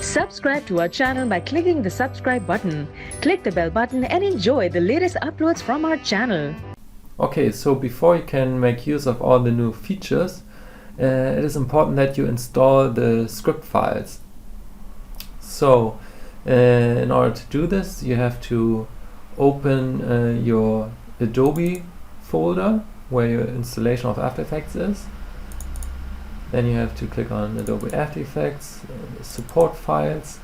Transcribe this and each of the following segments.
Subscribe to our channel by clicking the subscribe button. Click the bell button and enjoy the latest uploads from our channel. Okay, so before you can make use of all the new features, it is important that you install the script files. So in order to do this, you have to open your Adobe folder where your installation of After Effects is. Then you have to click on Adobe After Effects, support files.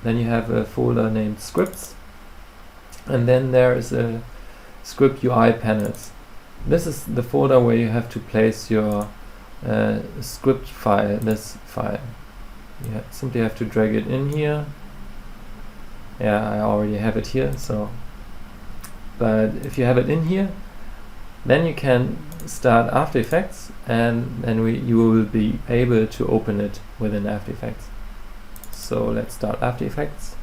Then you have a folder named scripts, and then there is a script UI panels. This is the folder where you have to place your script file, this file. You simply have to drag it in here. Yeah, I already have it here, so but if you have it in here, then you can start After Effects, and then you will be able to open it within After Effects. So let's start After Effects.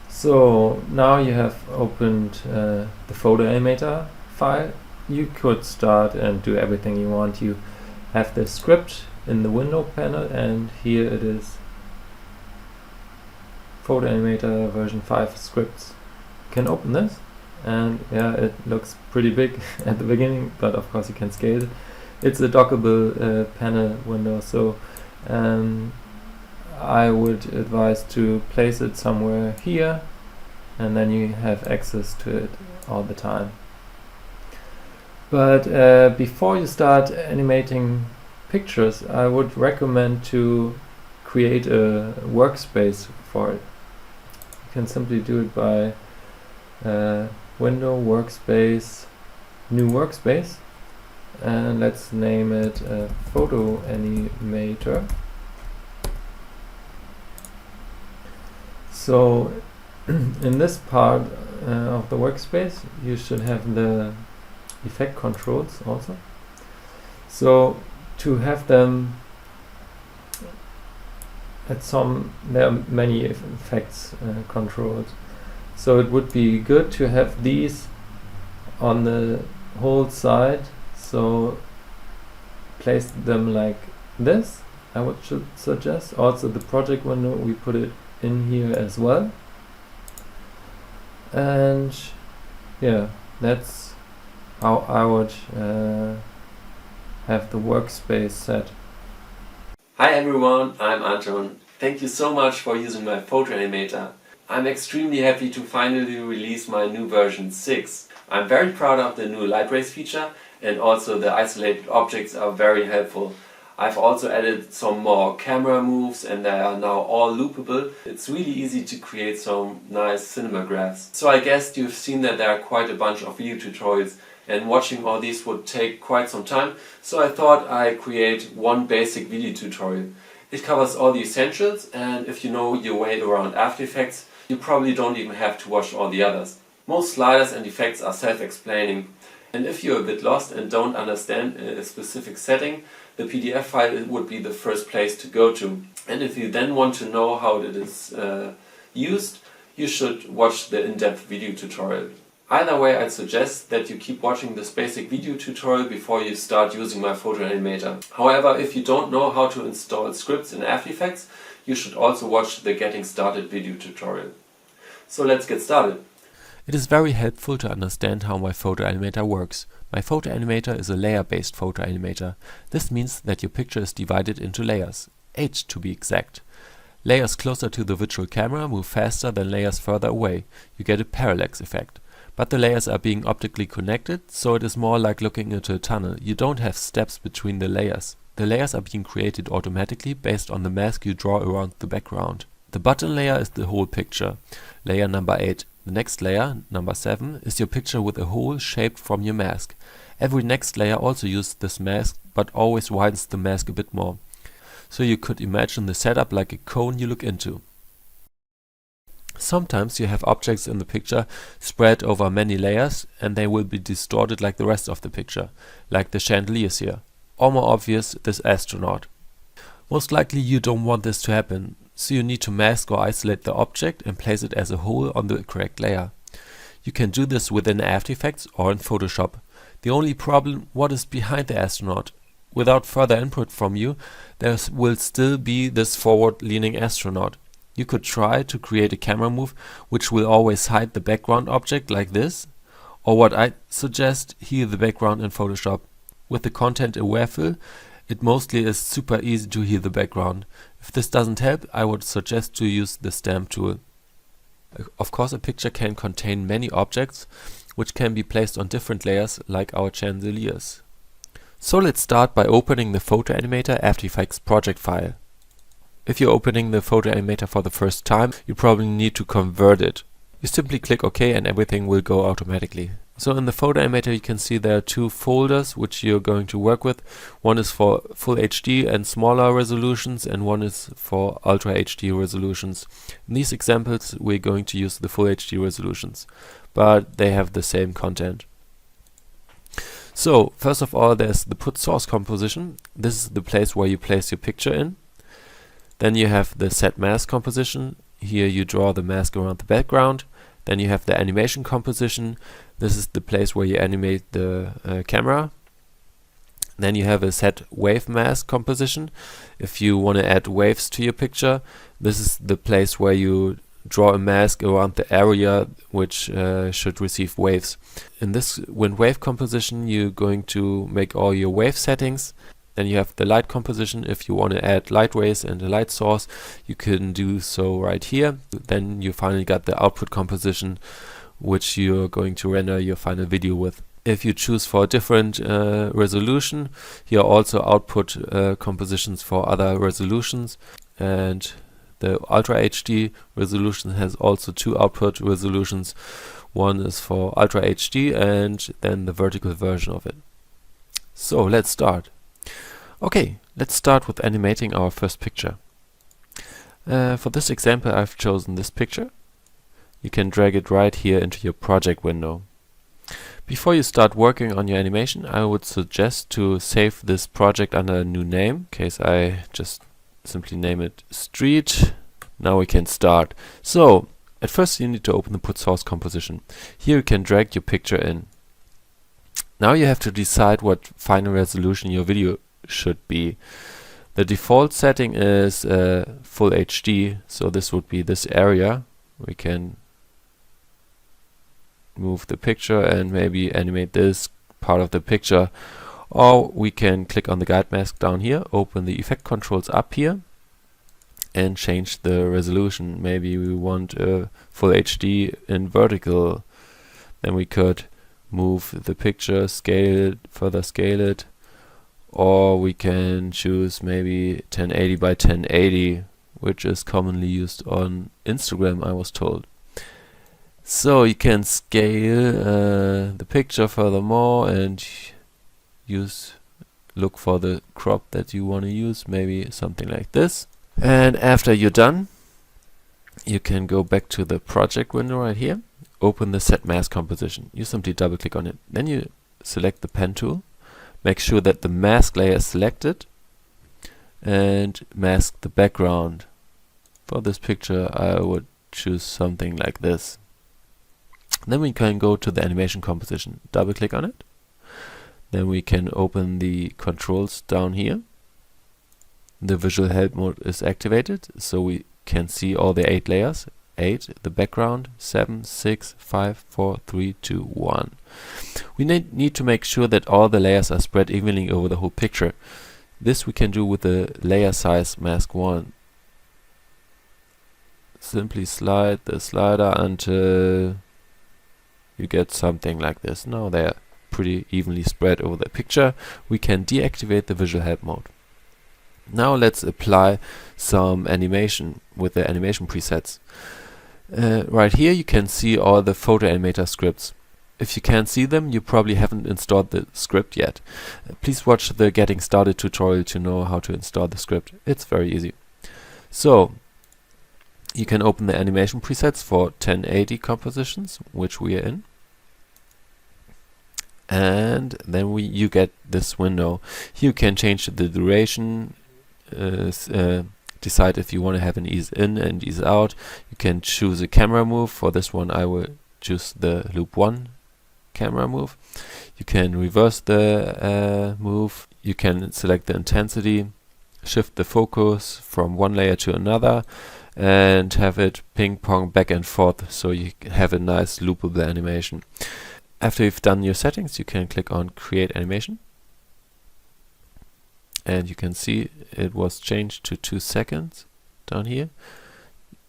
So now you have opened the Photo Animator file. You could start and do everything you want. You have the script in the window panel, and here it is, Photo Animator version 5 scripts. You can open this, and yeah, it looks pretty big at the beginning, but of course you can scale it. It's a dockable panel window, so I would advise to place it somewhere here, and then you have access to it all the time. But before you start animating pictures, I would recommend to create a workspace for it. You can simply do it by window, workspace, new workspace, and let's name it Photo Animator. So in this part of the workspace, you should have the effect controls also. So to have them there are many effects controls. So it would be good to have these on the whole side. So place them like this, I would suggest. Also the project window, we put it in here as well. And yeah, that's how I would have the workspace set. Hi everyone, I'm Anton. Thank you so much for using my Photo Animator. I'm extremely happy to finally release my new version 6. I'm very proud of the new light rays feature, and also the isolated objects are very helpful. I've also added some more camera moves, and they are now all loopable. It's really easy to create some nice cinemagraphs. So I guess you've seen that there are quite a bunch of video tutorials, and watching all these would take quite some time, so I thought I'd create one basic video tutorial. It covers all the essentials, and if you know your way around After Effects, you probably don't even have to watch all the others. Most sliders and effects are self-explaining, and if you're a bit lost and don't understand a specific setting, the PDF file would be the first place to go to. And if you then want to know how it is used, you should watch the in-depth video tutorial. Either way, I'd suggest that you keep watching this basic video tutorial before you start using my Photo Animator. However, if you don't know how to install scripts in After Effects, you should also watch the Getting Started video tutorial. So let's get started. It is very helpful to understand how my Photo Animator works. My Photo Animator is a layer-based photo animator. This means that your picture is divided into layers, 8 to be exact. Layers closer to the virtual camera move faster than layers further away. You get a parallax effect. But the layers are being optically connected, so it is more like looking into a tunnel. You don't have steps between the layers. The layers are being created automatically based on the mask you draw around the background. The bottom layer is the whole picture, layer number 8. The next layer, number 7, is your picture with a hole shaped from your mask. Every next layer also uses this mask, but always widens the mask a bit more. So you could imagine the setup like a cone you look into. Sometimes you have objects in the picture spread over many layers, and they will be distorted like the rest of the picture, like the chandeliers here. Or more obvious, this astronaut. Most likely you don't want this to happen, so you need to mask or isolate the object and place it as a whole on the correct layer. You can do this within After Effects or in Photoshop. The only problem, what is behind the astronaut? Without further input from you, there will still be this forward-leaning astronaut. You could try to create a camera move which will always hide the background object like this, or what I suggest, heal the background in Photoshop. With the content-aware fill, it mostly is super easy to heal the background. If this doesn't help, I would suggest to use the stamp tool. Of course, a picture can contain many objects, which can be placed on different layers, like our chandeliers. So let's start by opening the Photo Animator After Effects project file. If you're opening the Photo Animator for the first time, you probably need to convert it. You simply click OK and everything will go automatically. So in the Photo Animator you can see there are two folders which you're going to work with. One is for Full HD and smaller resolutions, and one is for Ultra HD resolutions. In these examples we're going to use the Full HD resolutions, but they have the same content. So first of all, there's the Put Source composition. This is the place where you place your picture in. Then you have the Set Mask composition. Here you draw the mask around the background. Then you have the Animation composition. This is the place where you animate the camera. Then you have a Set Wave Mask composition. If you want to add waves to your picture, this is the place where you draw a mask around the area which should receive waves. In this wind wave composition you're going to make all your wave settings. Then you have the light composition. If you want to add light rays and a light source, you can do so right here. Then you finally got the output composition, which you're going to render your final video with. If you choose for a different resolution, here are also output compositions for other resolutions, and the Ultra HD resolution has also two output resolutions. One is for Ultra HD and then the vertical version of it. So let's start. Okay, let's start with animating our first picture. For this example I've chosen this picture. You can drag it right here into your project window. Before you start working on your animation, I would suggest to save this project under a new name. In case I just simply name it Street. Now we can start. So at first you need to open the Put Source composition. Here you can drag your picture in. Now you have to decide what final resolution your video should be. The default setting is Full HD, so this would be this area. We can move the picture and maybe animate this part of the picture, or we can click on the guide mask down here, open the effect controls up here and change the resolution. Maybe we want a Full HD in vertical. Then we could move the picture, scale it, further scale it, or we can choose maybe 1080 by 1080, which is commonly used on Instagram, I was told. So you can scale the picture furthermore and look for the crop that you want to use, maybe something like this. And after you're done, you can go back to the project window right here, open the Set Mask composition. You simply double click on it. Then you select the pen tool. Make sure that the mask layer is selected and mask the background. For this picture I would choose something like this. Then we can go to the animation composition, double click on it. Then we can open the controls down here. The visual help mode is activated, so we can see all the 8 layers. 8, the background, 7, 6, 5, 4, 3, 2, 1. We need to make sure that all the layers are spread evenly over the whole picture. This we can do with the layer size mask 1. Simply slide the slider until you get something like this. Now they are pretty evenly spread over the picture. We can deactivate the visual help mode. Now let's apply some animation with the animation presets. Right here you can see all the Photo Animator scripts. If you can't see them, you probably haven't installed the script yet. Please watch the Getting Started tutorial to know how to install the script. It's very easy. So you can open the animation presets for 1080 compositions, which we are in. And then you get this window. Here you can change the duration, decide if you want to have an ease in and ease out. You can choose a camera move. For this one I will choose the loop 1 camera move. You can reverse the move. You can select the intensity, shift the focus from one layer to another, and have it ping pong back and forth, so you have a nice loopable animation. After you've done your settings, you can click on Create Animation, and you can see it was changed to 2 seconds down here.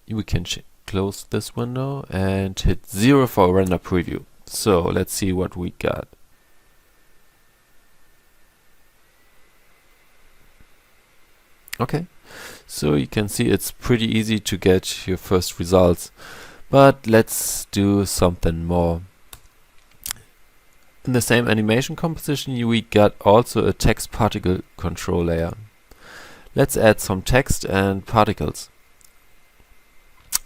We can close this window and hit 0 for a render preview. So let's see what we got. Okay, so you can see it's pretty easy to get your first results, but let's do something more. In the same animation composition, we got also a text particle control layer. Let's add some text and particles.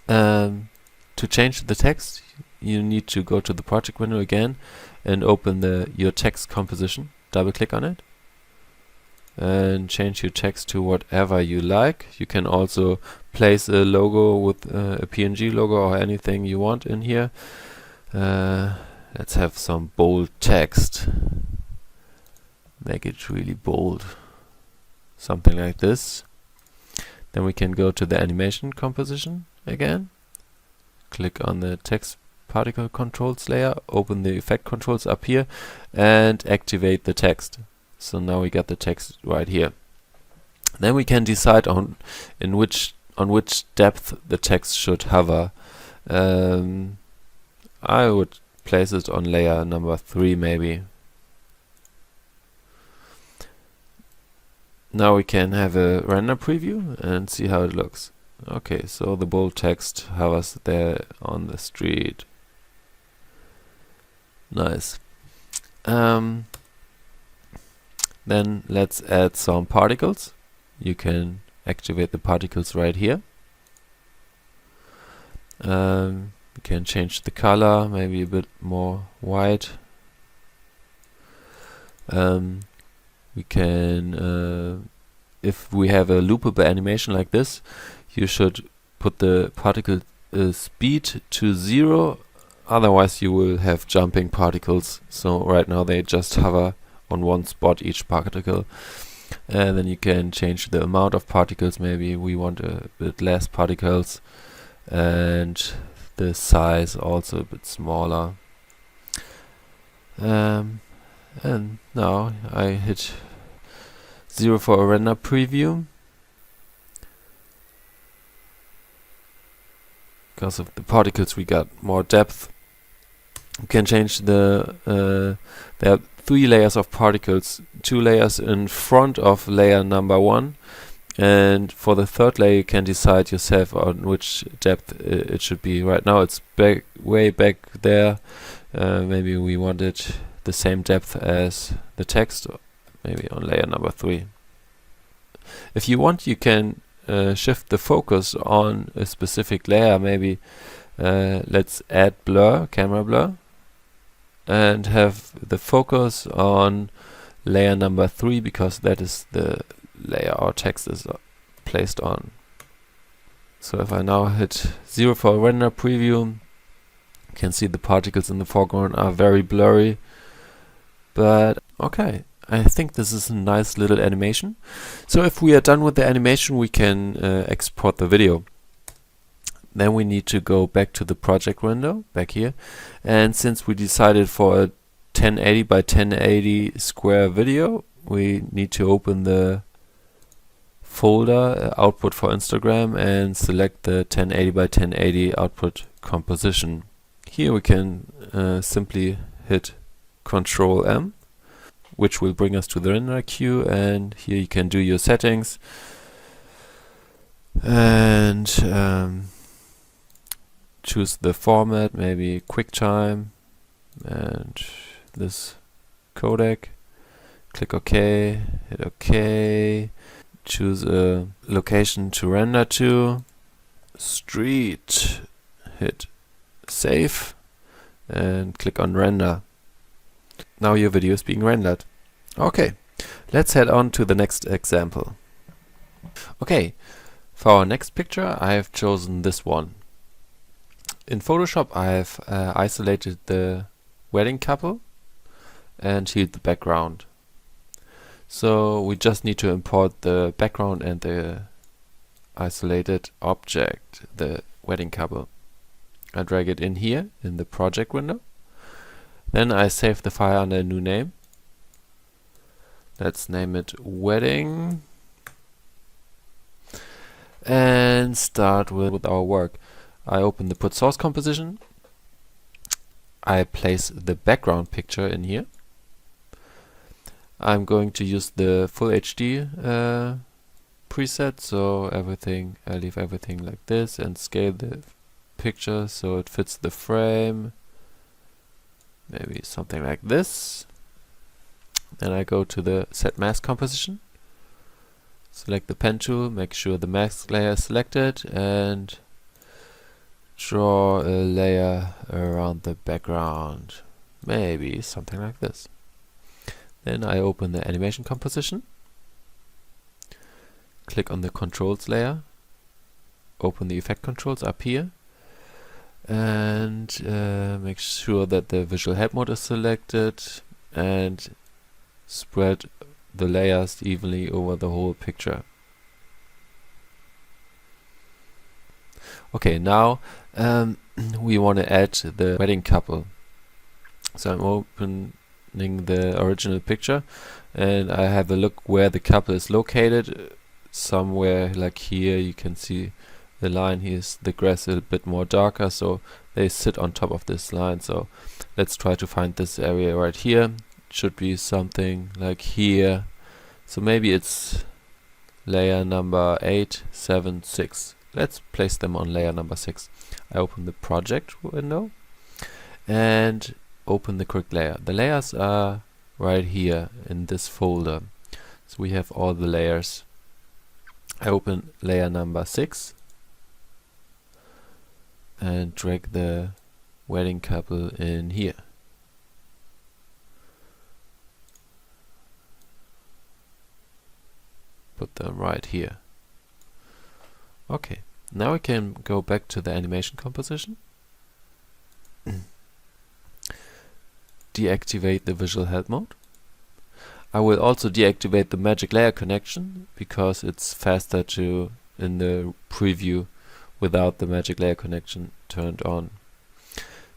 To change the text, you need to go to the project window again and open your text composition. Double click on it and change your text to whatever you like. You can also place a logo with a PNG logo or anything you want in here. Let's have some bold text. Make it really bold. Something like this. Then we can go to the animation composition again. Click on the text particle controls layer, open the effect controls up here, and activate the text. So now we got the text right here. Then we can decide on which depth the text should hover. I would place it on layer number 3 maybe. Now we can have a render preview and see how it looks. Okay, so the bold text hovers there on the street. Nice. Then let's add some particles. You can activate the particles right here. You can change the color, maybe a bit more white. We can, if we have a loopable animation like this, you should put the particle speed to 0, otherwise you will have jumping particles. So right now they just hover on one spot, each particle. And then you can change the amount of particles. Maybe we want a bit less particles, and the size also a bit smaller. And now I hit 0 for a render preview. Because of the particles we got more depth. You can change there are 3 layers of particles, 2 layers in front of layer number 1, and for the 3rd layer you can decide yourself on which depth it should be. Right now it's way back there. Maybe we want it the same depth as the text, maybe on layer number 3. If you want, you can shift the focus on a specific layer. Maybe let's add blur, camera blur, and have the focus on layer number 3, because that is the layer our text is placed on. So if I now hit 0 for a render preview, you can see the particles in the foreground are very blurry. But okay, I think this is a nice little animation. So if we are done with the animation, we can export the video. Then we need to go back to the project window, back here. And since we decided for a 1080 by 1080 square video, we need to open the folder output for Instagram and select the 1080 by 1080 output composition. Here we can simply hit Ctrl M, which will bring us to the render queue, and here you can do your settings and choose the format, maybe QuickTime, and this codec. Click OK, hit OK, choose a location to render to, street, hit save, and click on render. Now your video is being rendered. Okay, let's head on to the next example. Okay, for our next picture I have chosen this one. In Photoshop I have isolated the wedding couple and healed the background. So we just need to import the background and the isolated object, the wedding couple. I drag it in here in the project window. Then I save the file under a new name. Let's name it wedding and start with our work. I open the put source composition. I place the background picture in here. I'm going to use the full HD preset, so I leave everything like this and scale the picture so it fits the frame. Maybe something like this. Then I go to the set mask composition. Select the pen tool, make sure the mask layer is selected, and draw a layer around the background. Maybe something like this. Then I open the animation composition. Click on the controls layer. Open the effect controls up here. And make sure that the visual help mode is selected. And spread the layers evenly over the whole picture. Okay, now we want to add the wedding couple. So I'm opening the original picture and I have a look where the couple is located. Somewhere like here you can see the line. Here's the grass a bit more darker, so they sit on top of this line. So let's try to find this area right here. Should be something like here. So maybe it's layer number 8, 7, 6. Let's place them on layer number 6. I open the project window and open the correct layer. The layers are right here in this folder. So we have all the layers. I open layer number 6 and drag the wedding couple in here. Put them right here. Okay, now we can go back to the animation composition. Deactivate the visual help mode. I will also deactivate the magic layer connection because it's faster to in the preview without the magic layer connection turned on.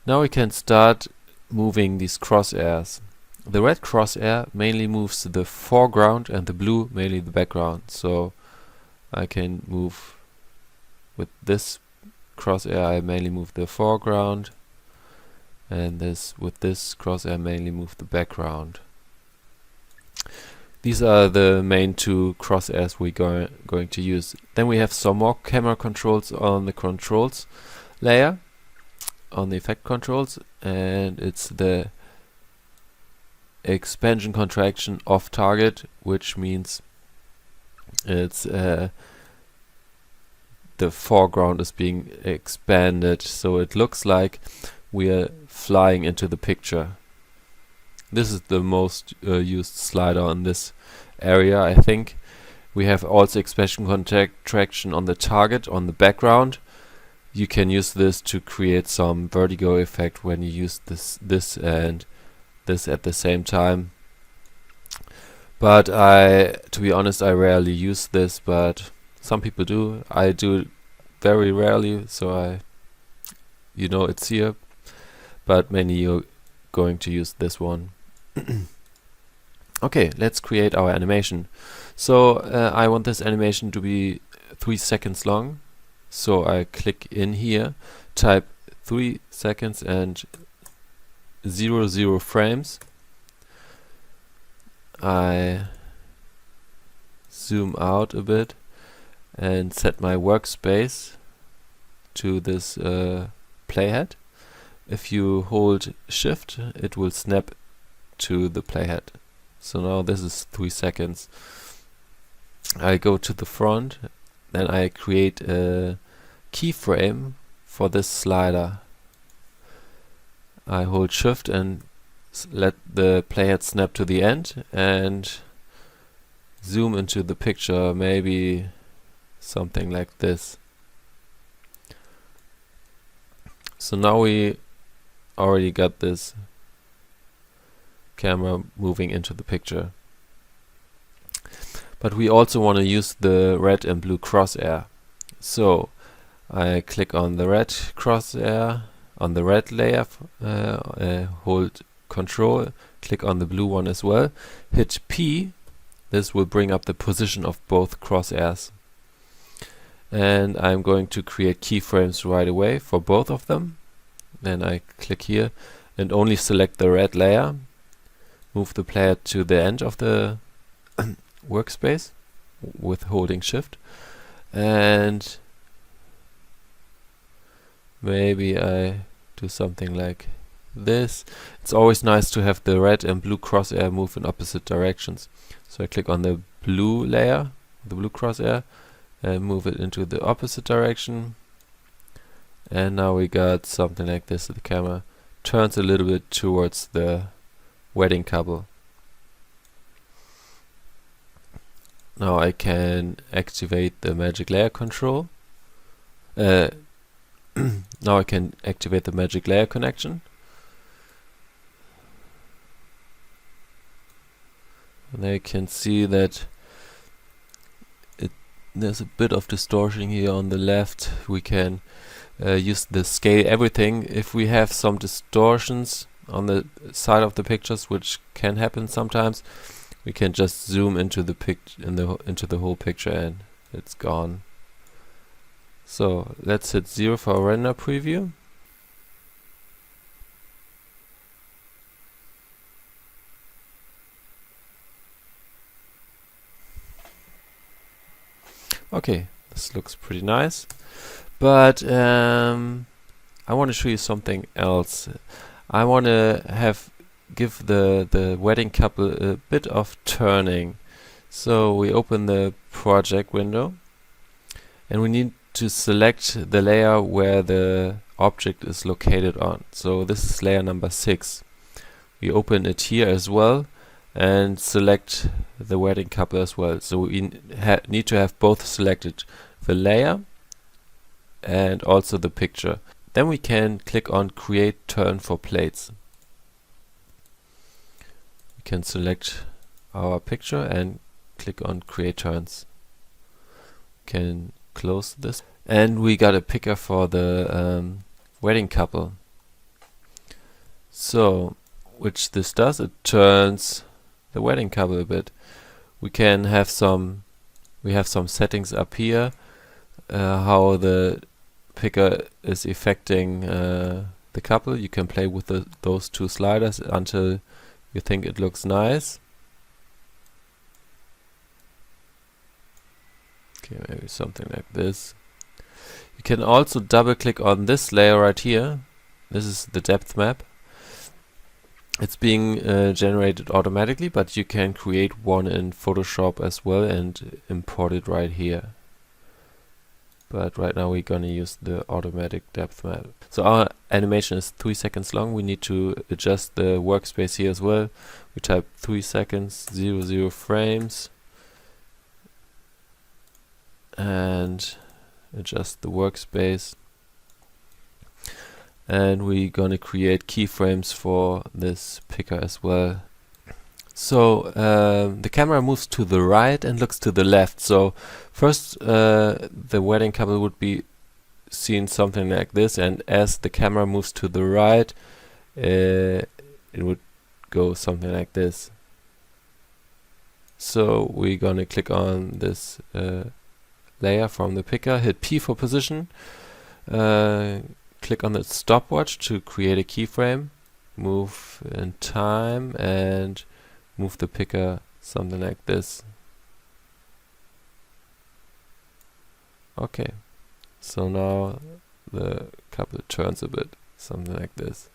Now we can start moving these crosshairs. The red crosshair mainly moves the foreground and the blue mainly the background. So I can move with this crosshair, I mainly move the foreground, and with this crosshair mainly move the background. These are the main two crosshairs we're going to use. Then we have some more camera controls on the controls layer, on the effect controls, and it's the expansion contraction off target, which means it's the foreground is being expanded, so it looks like we are flying into the picture. This is the most used slider in this area, I think. We have also expansion contraction on the target, on the background. You can use this to create some vertigo effect when you use this and this at the same time. But to be honest, I rarely use this, but some people do. I do it very rarely, so it's here. But mainly you're going to use this one. Okay, let's create our animation. So I want this animation to be 3 seconds long. So I click in here, type 3 seconds and 0 frames. I zoom out a bit and set my workspace to this playhead. If you hold shift, it will snap to the playhead. So now this is 3 seconds. I go to the front, then I create a keyframe for this slider. I hold shift and let the playhead snap to the end and zoom into the picture maybe something like this. So now we already got this camera moving into the picture. But we also want to use the red and blue crosshair. So I click on the red crosshair on the red layer, hold Control, click on the blue one as well, hit P. This will bring up the position of both crosshairs. And I'm going to create keyframes right away for both of them. Then I click here and only select the red layer, move the player to the end of the workspace with holding Shift, and maybe I do something like this. It's always nice to have the red and blue crosshair move in opposite directions. So I click on the blue layer, the blue crosshair, and move it into the opposite direction. And now we got something like this. The camera turns a little bit towards the wedding couple. Now I can activate the magic layer control. Now I can activate the magic layer connection. And I can see that there's a bit of distortion here on the left. We can use the scale everything. If we have some distortions on the side of the pictures, which can happen sometimes, we can just zoom into the into the whole picture and it's gone. So let's hit 0 for a render preview. Okay, this looks pretty nice, but I want to show you something else. I want to give the wedding couple a bit of turning. So we open the project window and we need to select the layer where the object is located on. So this is layer number 6. We open it here as well and select the wedding couple as well. So we need to have both selected, the layer and also the picture. Then we can click on Create Turn for Plates. We can select our picture and click on Create Turns. We can close this. And we got a picker for the wedding couple. So, which this does, it turns the wedding couple a bit. We can have some settings up here, how the picker is affecting the couple. You can play with those two sliders until you think it looks nice. Okay, maybe something like this. You can also double click on this layer right here. This is the depth map. It's being generated automatically, but you can create one in Photoshop as well and import it right here. But right now we're gonna use the automatic depth map. So our animation is 3 seconds long. We need to adjust the workspace here as well. We type 3 seconds, 0 frames, and adjust the workspace. And we're gonna create keyframes for this picker as well. So the camera moves to the right and looks to the left. So first the wedding couple would be seen something like this, and as the camera moves to the right, it would go something like this. So we're gonna click on this layer from the picker, hit P for position, click on the stopwatch to create a keyframe, move in time, and move the picker something like this. Okay, so now the couple turns a bit, something like this.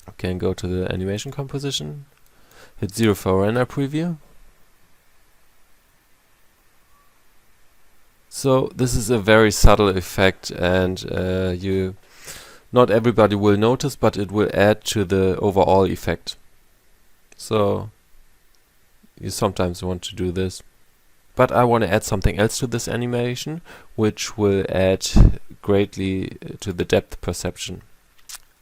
We can go to the animation composition, hit 0 for render preview. So this is a very subtle effect, and not everybody will notice, but it will add to the overall effect. So you sometimes want to do this. But I want to add something else to this animation, which will add greatly to the depth perception.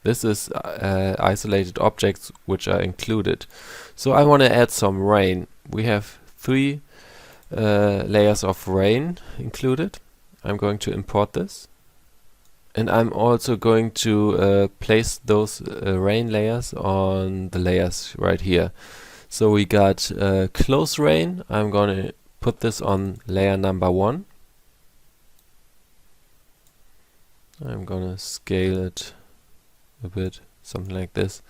This is isolated objects which are included. So I want to add some rain. We have 3 layers of rain included. I'm going to import this. And I'm also going to place those rain layers on the layers right here. So we got close rain. I'm going to put this on layer number 1. I'm going to scale it a bit, something like this.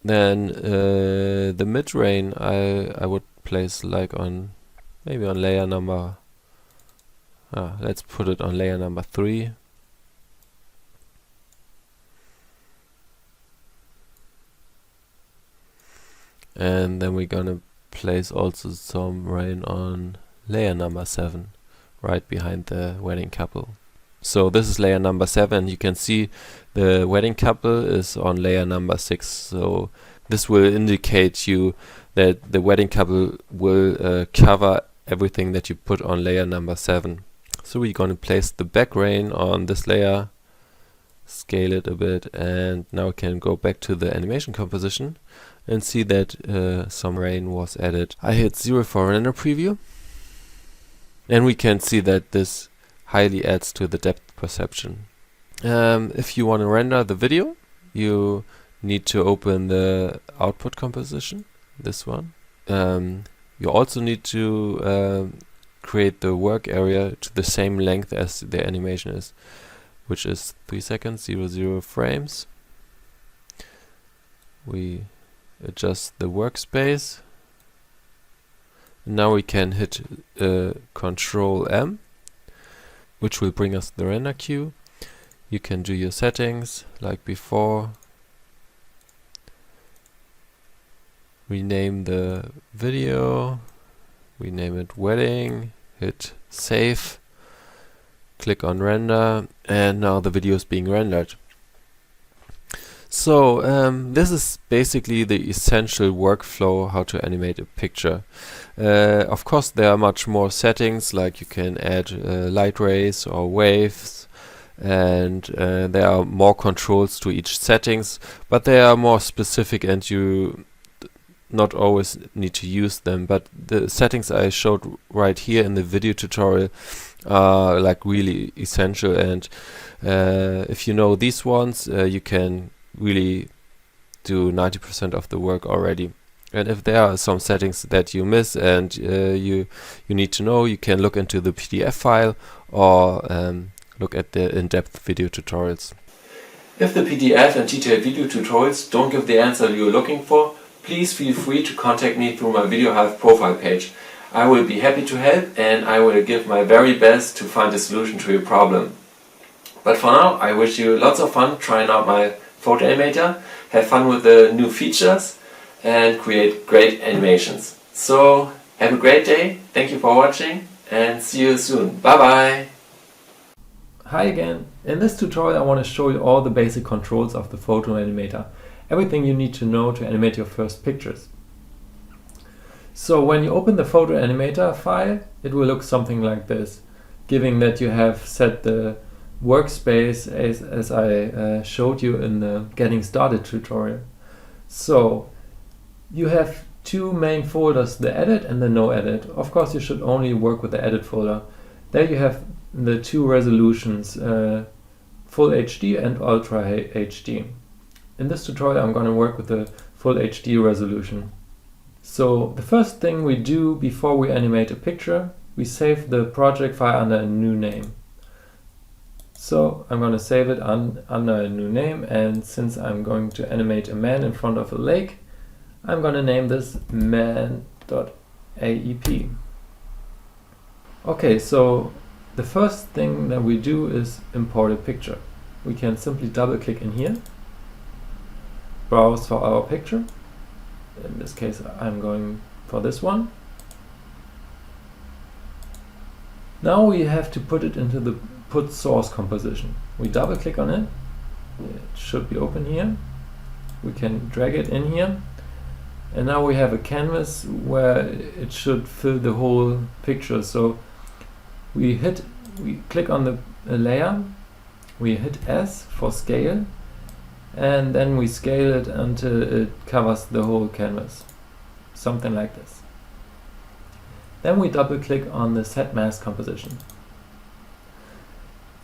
Then the mid rain I would place like on maybe on layer number let's put it on layer number 3. And then we're gonna place also some rain on layer number 7, right behind the wedding couple. So this is layer number 7. You can see the wedding couple is on layer number 6. So this will indicate you that the wedding couple will cover everything that you put on layer number 7. So we're going to place the back rain on this layer, scale it a bit, and now we can go back to the animation composition and see that some rain was added. I hit 0 for render preview, and we can see that this highly adds to the depth perception. If you want to render the video, you need to open the output composition, this one. You also need to create the work area to the same length as the animation is, which is 3 seconds, 00 frames. We adjust the workspace. Now we can hit Control M, which will bring us the render queue. You can do your settings like before. Rename the video. We name it wedding. Hit save. Click on render, and now the video is being rendered. So this is basically the essential workflow how to animate a picture. Of course there are much more settings, like you can add light rays or waves, and there are more controls to each settings, but they are more specific and you not always need to use them. But the settings I showed right here in the video tutorial are like really essential, and if you know these ones, you can really do 90% of the work already. And if there are some settings that you miss and you need to know, you can look into the PDF file or look at the in-depth video tutorials. If the PDF and detailed video tutorials don't give the answer you're looking for, please feel free to contact me through my Video Health profile page. I will be happy to help, and I will give my very best to find a solution to your problem. But for now, I wish you lots of fun trying out my Photo Animator, have fun with the new features, and create great animations. So, have a great day, thank you for watching, and see you soon. Bye bye! Hi again. In this tutorial I want to show you all the basic controls of the Photo Animator. Everything you need to know to animate your first pictures. So when you open the Photo Animator file, it will look something like this, giving that you have set the workspace as I showed you in the Getting Started tutorial. So you have 2 main folders, the Edit and the No Edit. Of course you should only work with the Edit folder. There you have the 2 resolutions, Full HD and Ultra HD. In this tutorial I'm going to work with the Full HD resolution. So the first thing we do before we animate a picture, we save the project file under a new name. So I'm going to save it under a new name, and since I'm going to animate a man in front of a lake, I'm going to name this man.aep. Okay, so the first thing that we do is import a picture. We can simply double click in here, browse for our picture. In this case I'm going for this one. Now we have to put it into the Put Source composition. We double click on it. It should be open here. We can drag it in here. And now we have a canvas where it should fill the whole picture. So we click on the layer, we hit S for scale, and then we scale it until it covers the whole canvas. Something like this. Then we double click on the set mask composition.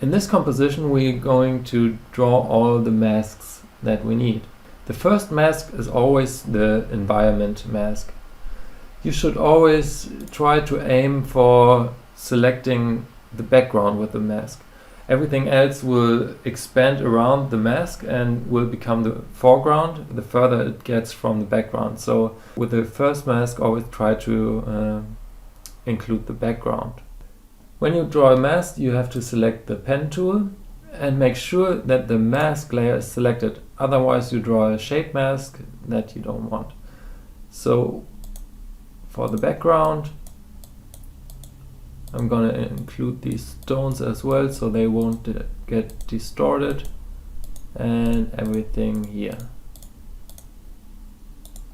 In this composition we're going to draw all the masks that we need. The first mask is always the environment mask. You should always try to aim for selecting the background with the mask. Everything else will expand around the mask and will become the foreground the further it gets from the background. So with the first mask, always try to include the background. When you draw a mask, you have to select the pen tool and make sure that the mask layer is selected. Otherwise you draw a shape mask that you don't want. So for the background, I'm gonna include these stones as well so they won't get distorted, and everything here.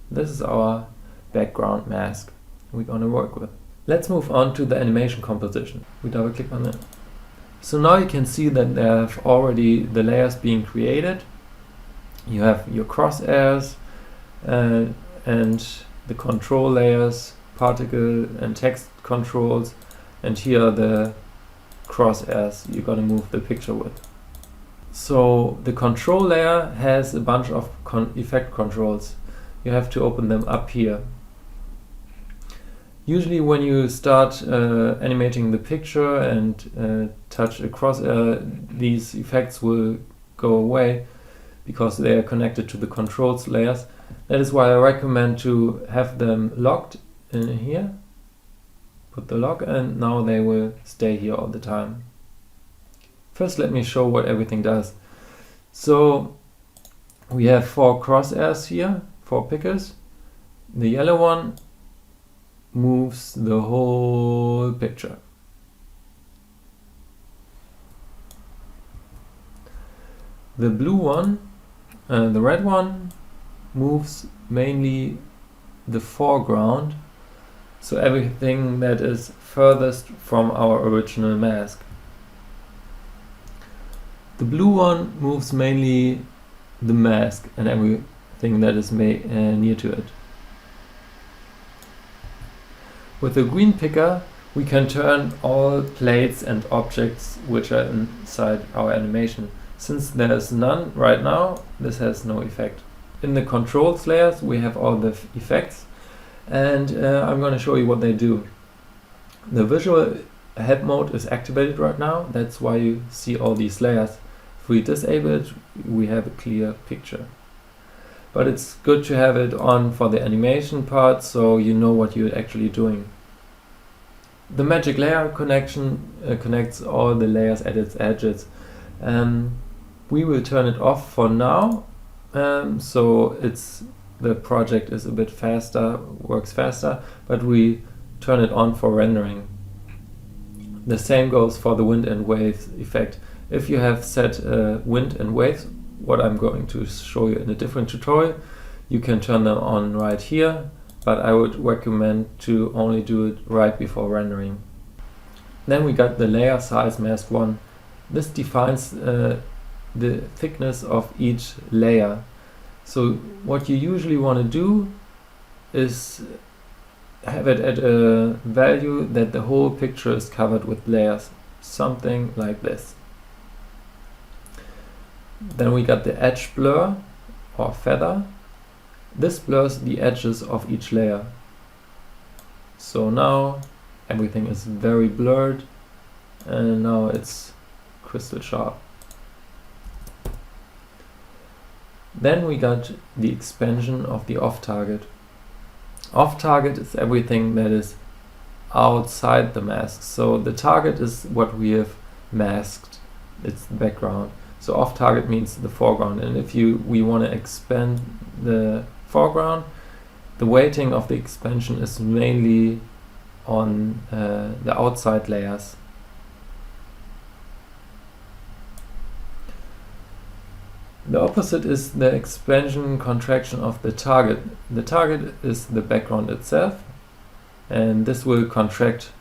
This is our background mask we're gonna work with. Let's move on to the animation composition. We double click on it. So now you can see that there have already the layers being created. You have your crosshairs and the control layers, particle and text controls, and here are the crosshairs you're gonna move the picture with. So the control layer has a bunch of effect controls. You have to open them up here. Usually when you start animating the picture and touch a crosshair, these effects will go away because they are connected to the controls layers. That is why I recommend to have them locked in here. Put the lock, and now they will stay here all the time. First let me show what everything does. So we have 4 crosshairs here, 4 pickers. The yellow one moves the whole picture. The blue one, the red one, moves mainly the foreground, so everything that is furthest from our original mask. The blue one moves mainly the mask and everything that is near to it. With the green picker we can turn all plates and objects which are inside our animation. Since there is none right now, this has no effect. In the controls layers we have all the effects, and I'm going to show you what they do. The visual help mode is activated right now, that's why you see all these layers. If we disable it, we have a clear picture. But it's good to have it on for the animation part so you know what you're actually doing. The magic layer connection connects all the layers at its edges. We will turn it off for now, so the project is a bit faster, works faster, but we turn it on for rendering. The same goes for the wind and waves effect. If you have set wind and waves, what I'm going to show you in a different tutorial, you can turn them on right here, but I would recommend to only do it right before rendering. Then we got the layer size mask 1. This defines the thickness of each layer. So what you usually want to do is have it at a value that the whole picture is covered with layers, something like this. Then we got the edge blur or feather. This blurs the edges of each layer. So now everything is very blurred and now it's crystal sharp. Then we got the expansion of the off target. Off target is everything that is outside the mask. So the target is what we have masked, it's the background. So off target means the foreground, and if we want to expand the foreground, the weighting of the expansion is mainly on the outside layers. The opposite is the expansion contraction of the target. The target is the background itself, and this will contract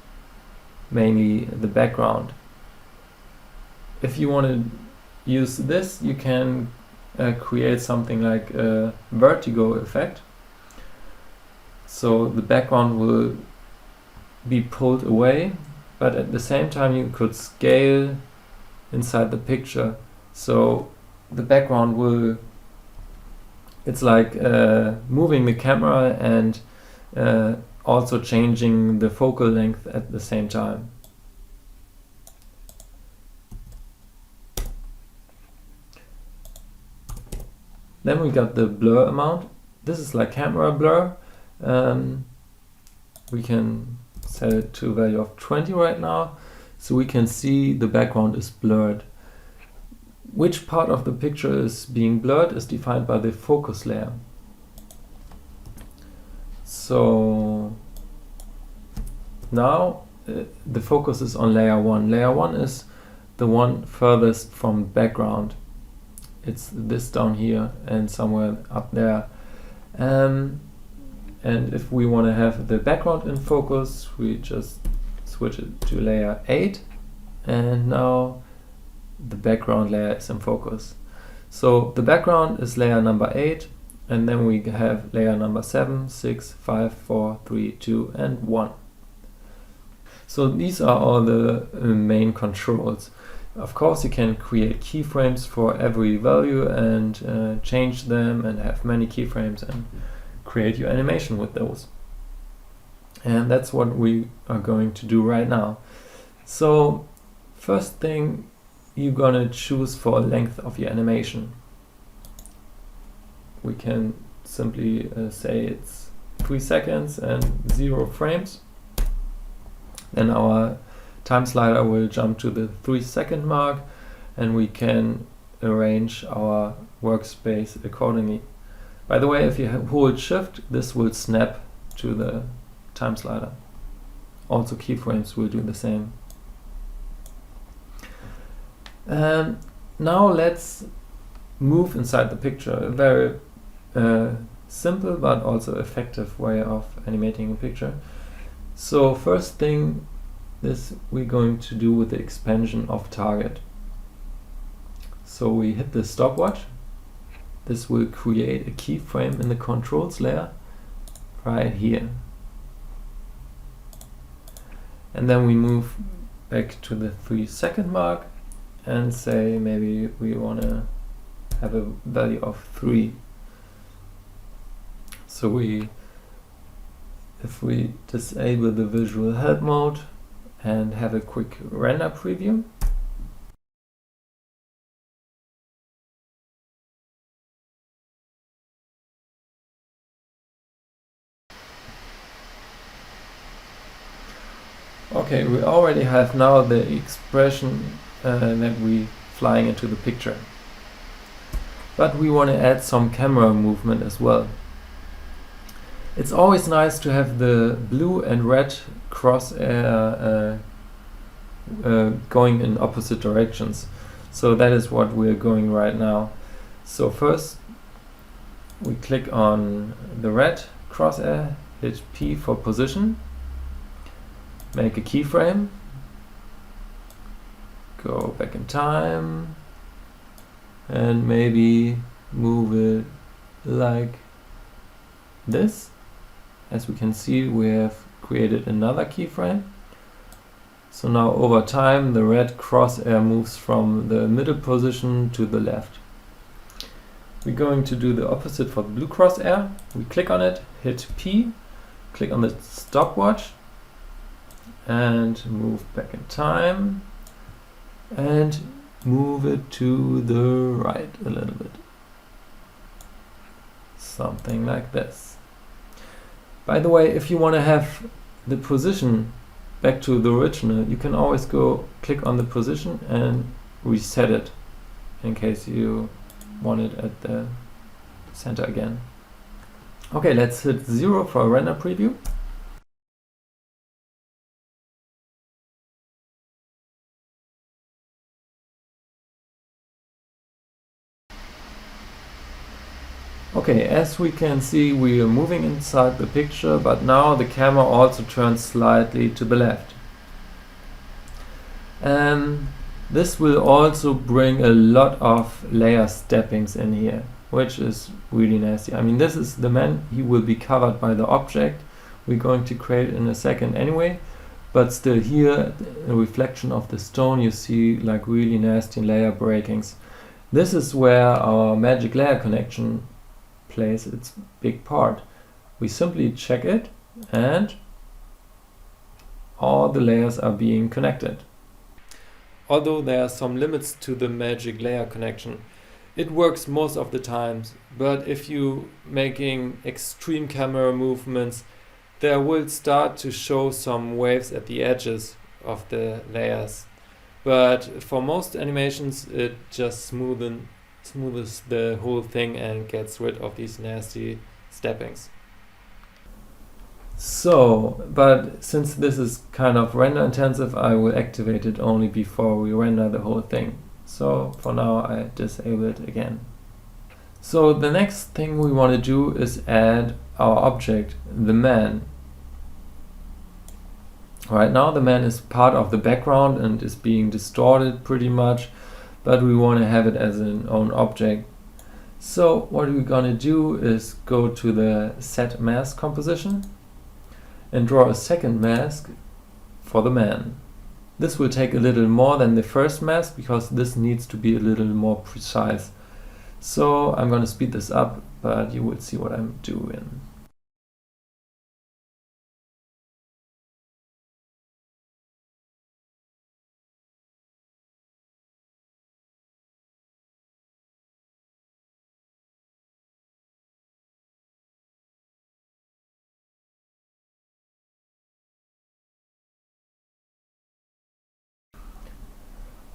mainly the background. If you want to use this, you can create something like a vertigo effect. So the background will be pulled away, but at the same time you could scale inside the picture. So the background will, it's like moving the camera and also changing the focal length at the same time. Then we got the blur amount. This is like camera blur. We can set it to a value of 20 right now, so we can see the background is blurred. Which part of the picture is being blurred is defined by the focus layer. So now the focus is on layer 1. Layer 1 is the one furthest from background. It's this down here and somewhere up there. And if we want to have the background in focus, we just switch it to layer 8, and now the background layer is in focus. So the background is layer number 8, and then we have layer number 7, 6, 5, 4, 3, 2, and 1. So these are all the main controls. Of course, you can create keyframes for every value and change them and have many keyframes and create your animation with those. And that's what we are going to do right now. So first thing, you're gonna choose for length of your animation. We can simply say it's 3 seconds and 0 frames. Then our time slider will jump to the 3-second mark, and we can arrange our workspace accordingly. By the way, if you hold shift, this will snap to the time slider. Also keyframes will do the same. Now let's move inside the picture. A very simple but also effective way of animating a picture. So first thing is we're going to do with the expansion of target. So we hit the stopwatch. This will create a keyframe in the controls layer right here. And then we move back to the 3-second mark and say maybe we want to have a value of 3. So if we disable the visual help mode and have a quick render preview. Okay, we already have now the expression that we flying into the picture. But we want to add some camera movement as well. It's always nice to have the blue and red crosshair going in opposite directions. So that is what we're going right now. So first we click on the red crosshair, hit P for position, make a keyframe, go back in time, and maybe move it like this. As we can see, we have created another keyframe. So now over time the red crosshair moves from the middle position to the left. We're going to do the opposite for the blue crosshair. We click on it, hit P, click on the stopwatch, and move back in time and move it to the right a little bit. Something like this. By the way, if you want to have the position back to the original, you can always go click on the position and reset it in case you want it at the center again. Okay, let's hit 0 for a render preview. Okay, as we can see, we are moving inside the picture, but now the camera also turns slightly to the left. And this will also bring a lot of layer steppings in here, which is really nasty. I mean, this is the man, he will be covered by the object we're going to create in a second anyway, but still here, a reflection of the stone, you see like really nasty layer breakings. This is where our magic layer connection plays its big part. We simply check it and all the layers are being connected. Although there are some limits to the magic layer connection, it works most of the times, but if you making extreme camera movements, there will start to show some waves at the edges of the layers. But for most animations it just smooths the whole thing and gets rid of these nasty steppings. So, but since this is kind of render intensive, I will activate it only before we render the whole thing. So for now I disable it again. So the next thing we want to do is add our object, the man. Right now the man is part of the background and is being distorted pretty much, but we want to have it as an own object. So what we're gonna do is go to the set mask composition and draw a second mask for the man. This will take a little more than the first mask because this needs to be a little more precise. So I'm gonna speed this up, but you will see what I'm doing.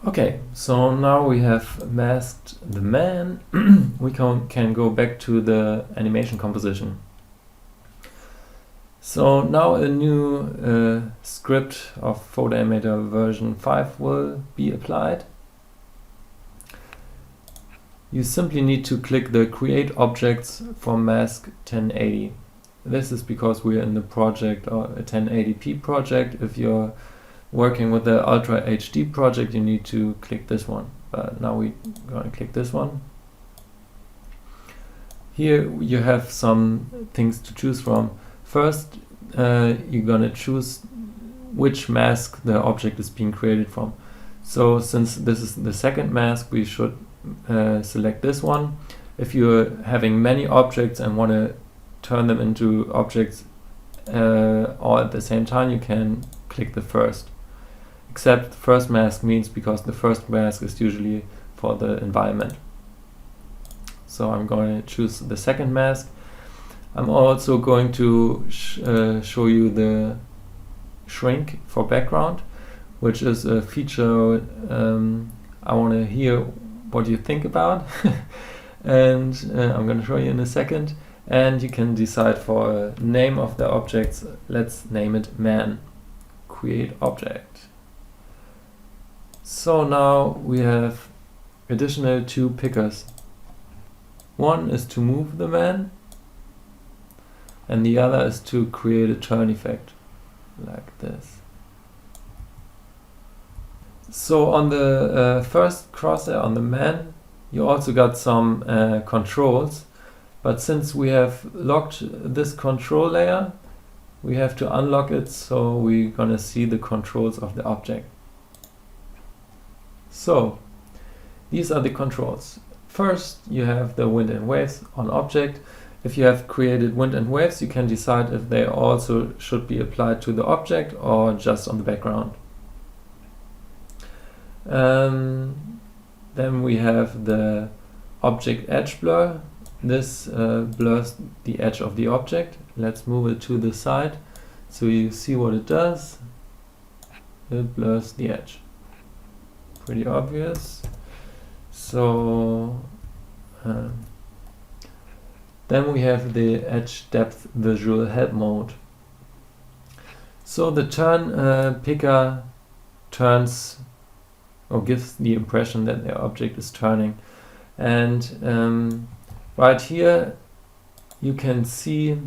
Okay, so now we have masked the man. We can go back to the animation composition. So now a new script of Photo Animator version 5 will be applied. You simply need to click the Create Objects from Mask 1080. This is because we're in the project or a 1080p project. If you're working with the Ultra HD project, you need to click this one, but now we're going to click this one. Here you have some things to choose from. First, you're going to choose which mask the object is being created from. So since this is the second mask, we should select this one. If you're having many objects and want to turn them into objects all at the same time, you can click the first. Except the first mask means because the first mask is usually for the environment. So I'm going to choose the second mask. I'm also going to show you the shrink for background, which is a feature I want to hear what you think about. And I'm going to show you in a second. And you can decide for a name of the objects. Let's name it man. Create object. So now we have additional two pickers. One is to move the man and the other is to create a turn effect like this. So on the first crosshair on the man, you also got some controls, but since we have locked this control layer, we have to unlock it, so we're gonna see the controls of the object. So these are the controls. First, you have the wind and waves on object. If you have created wind and waves, you can decide if they also should be applied to the object or just on the background. Then we have the object edge blur. This blurs the edge of the object. Let's move it to the side so you see what it does. It blurs the edge. Pretty obvious. So then we have the edge depth visual help mode. So the turn picker turns or gives the impression that the object is turning, and right here you can see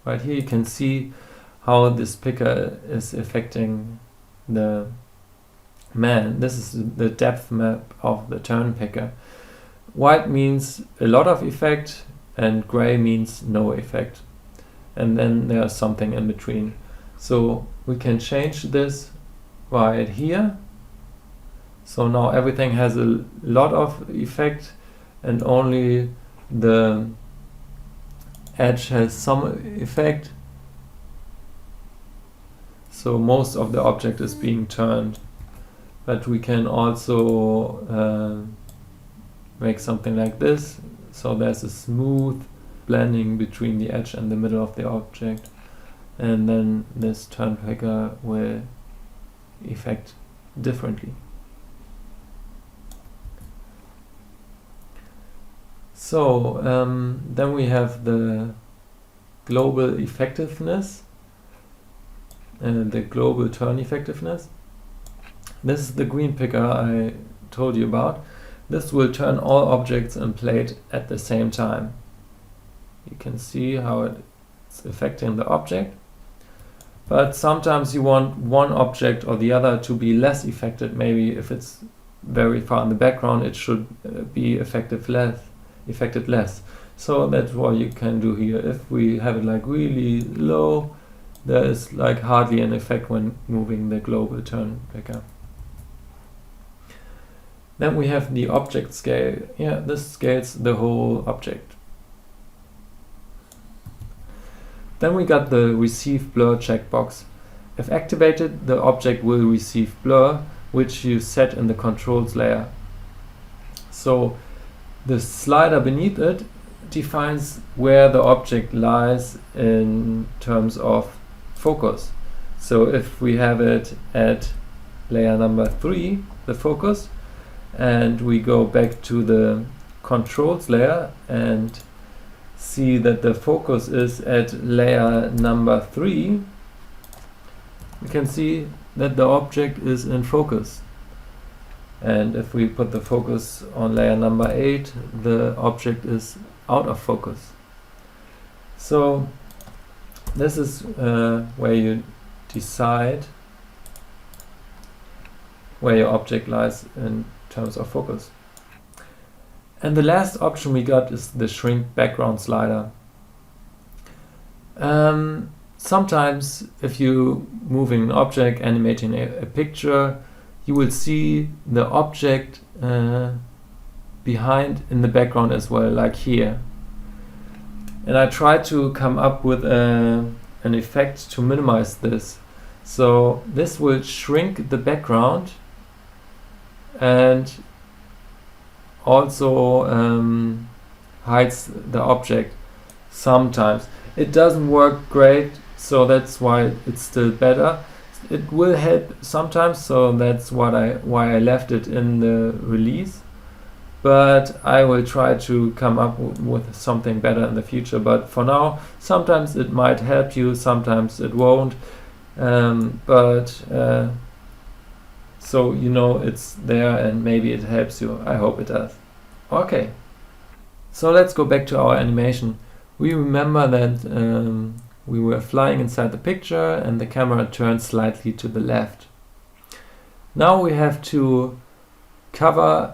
right here, you can see how this picker is affecting the man. This is the depth map of the turn picker. White means a lot of effect and gray means no effect, and then there's something in between. So we can change this right here. So now everything has a lot of effect and only the edge has some effect. So most of the object is being turned, but we can also make something like this. So there's a smooth blending between the edge and the middle of the object, and then this turn picker will affect differently. So then we have the global effectiveness and the global turn effectiveness. This is the green picker I told you about. This will turn all objects in plate at the same time. You can see how it's affecting the object. But sometimes you want one object or the other to be less affected. Maybe if it's very far in the background, it should be affected less. So that's what you can do here. If we have it like really low, there is like hardly an effect when moving the global turn picker. Then we have the object scale. Yeah, this scales the whole object. Then we got the receive blur checkbox. If activated, the object will receive blur, which you set in the controls layer. So the slider beneath it defines where the object lies in terms of focus. So if we have it at layer number 3, the focus, and we go back to the controls layer and see that the focus is at layer number 3, we can see that the object is in focus. And if we put the focus on layer number 8, the object is out of focus. So this is where you decide where your object lies in terms of focus. And the last option we got is the shrink background slider. Sometimes if you moving an object, animating a picture, you will see the object behind in the background as well, like here. And I try to come up with an effect to minimize this. So this will shrink the background and also hides the object sometimes. It doesn't work great, so that's why it's still better. It will help sometimes, so that's why I left it in the release. But I will try to come up with something better in the future. But for now, sometimes it might help you, sometimes it won't. So you know it's there and maybe it helps you. I hope it does. Okay, so let's go back to our animation. We remember that we were flying inside the picture and the camera turned slightly to the left. Now we have to cover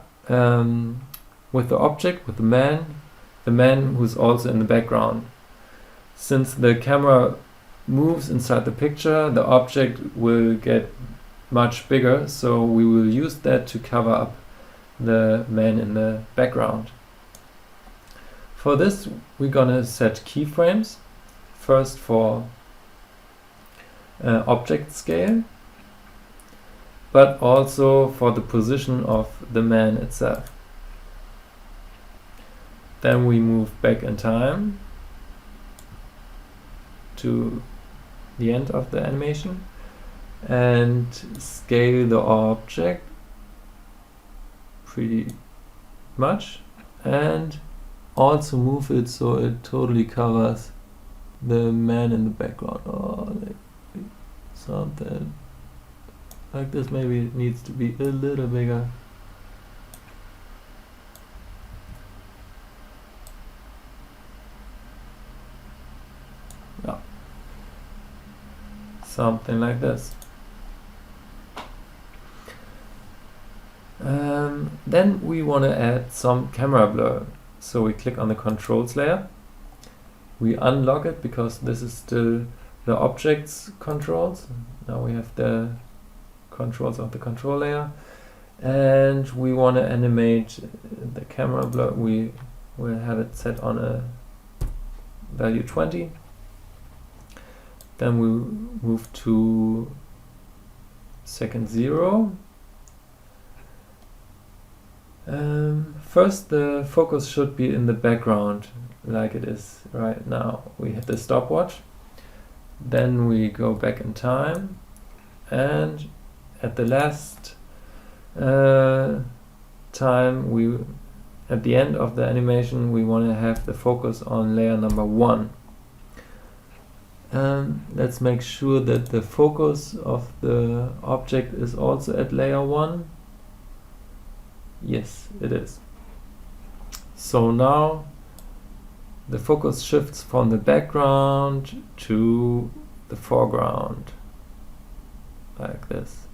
with the object, with the man who's also in the background. Since the camera moves inside the picture, the object will get much bigger, so we will use that to cover up the man in the background. For this, we're gonna set keyframes, first for object scale, but also for the position of the man itself. Then we move back in time to the end of the animation and scale the object pretty much, and also move it so it totally covers the man in the background. Oh, like something like this. Maybe it needs to be a little bigger. something like this. Then we want to add some camera blur. So we click on the controls layer. We unlock it because this is still the objects controls. Now we have the controls of the control layer. And we want to animate the camera blur. We will have it set on a value 20. Then we move to second 0. First, the focus should be in the background, like it is right now. We hit the stopwatch. Then we go back in time, and at the last time, at the end of the animation, we want to have the focus on layer number 1. Let's make sure that the focus of the object is also at layer 1. Yes, it is. So now the focus shifts from the background to the foreground, like this.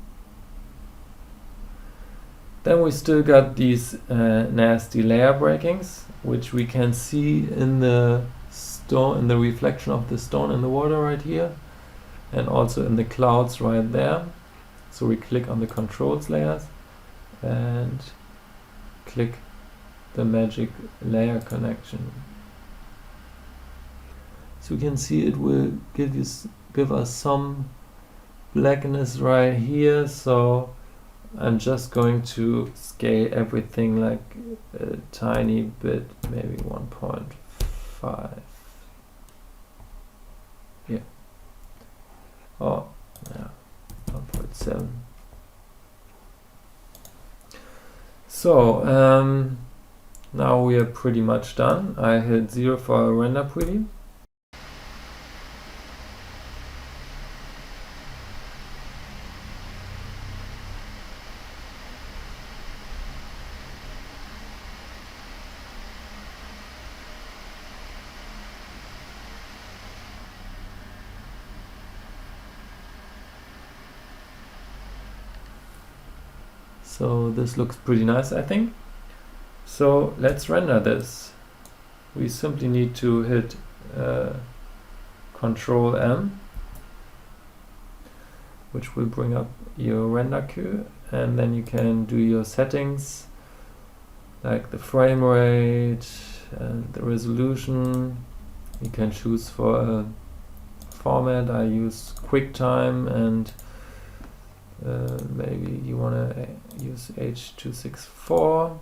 Then we still got these nasty layer breakings, which we can see in the stone, in the reflection of the stone in the water right here, and also in the clouds right there. So we click on the controls layers and click the magic layer connection. So you can see it will give us some blackness right here. So I'm just going to scale everything like a tiny bit, maybe 1.5. Yeah. Oh, yeah, 1.7. So now we are pretty much done. I hit 0 for a render preview. So this looks pretty nice, I think. So let's render this. We simply need to hit Control M, which will bring up your render queue, and then you can do your settings like the frame rate and the resolution. You can choose for a format. I use QuickTime, and maybe you want to use H.264.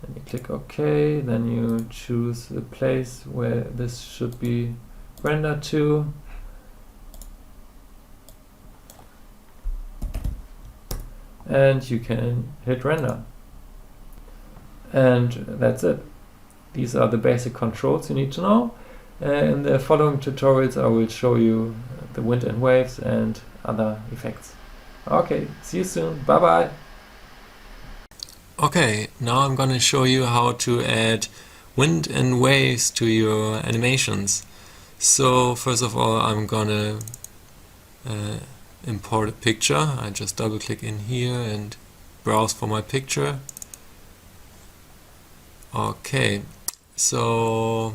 Then you click OK, then you choose a place where this should be rendered to. And you can hit render. And that's it. These are the basic controls you need to know. In the following tutorials I will show you the wind and waves and other effects. Okay, see you soon. Bye bye. Okay, now I'm gonna show you how to add wind and waves to your animations. So first of all, I'm gonna import a picture. I just double click in here and browse for my picture. Okay, so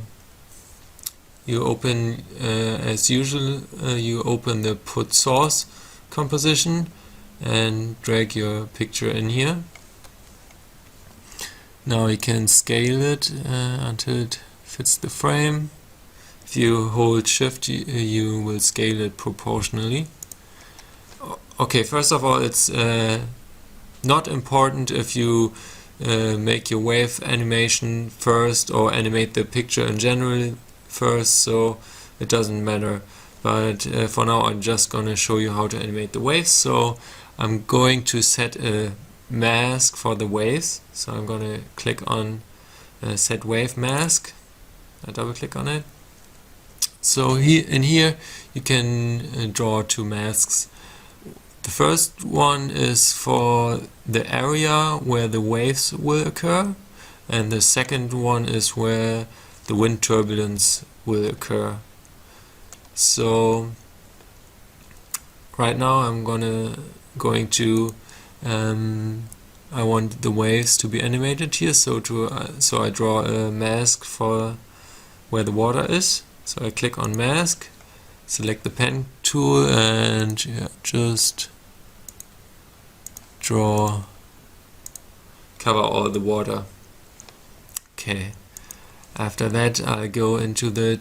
you open, as usual, you open the put source composition and drag your picture in here. Now you can scale it until it fits the frame. If you hold shift, you will scale it proportionally. Okay, first of all, it's not important if you make your wave animation first or animate the picture in general first, so it doesn't matter. But for now I'm just gonna show you how to animate the waves. So I'm going to set a mask for the waves. So I'm gonna click on set wave mask. I double click on it. So in here you can draw two masks. The first one is for the area where the waves will occur, and the second one is where the wind turbulence will occur. So right now I'm going to I want the waves to be animated here, so I draw a mask for where the water is. So I click on mask, select the pen tool, and just cover all the water. Okay. After that I go into the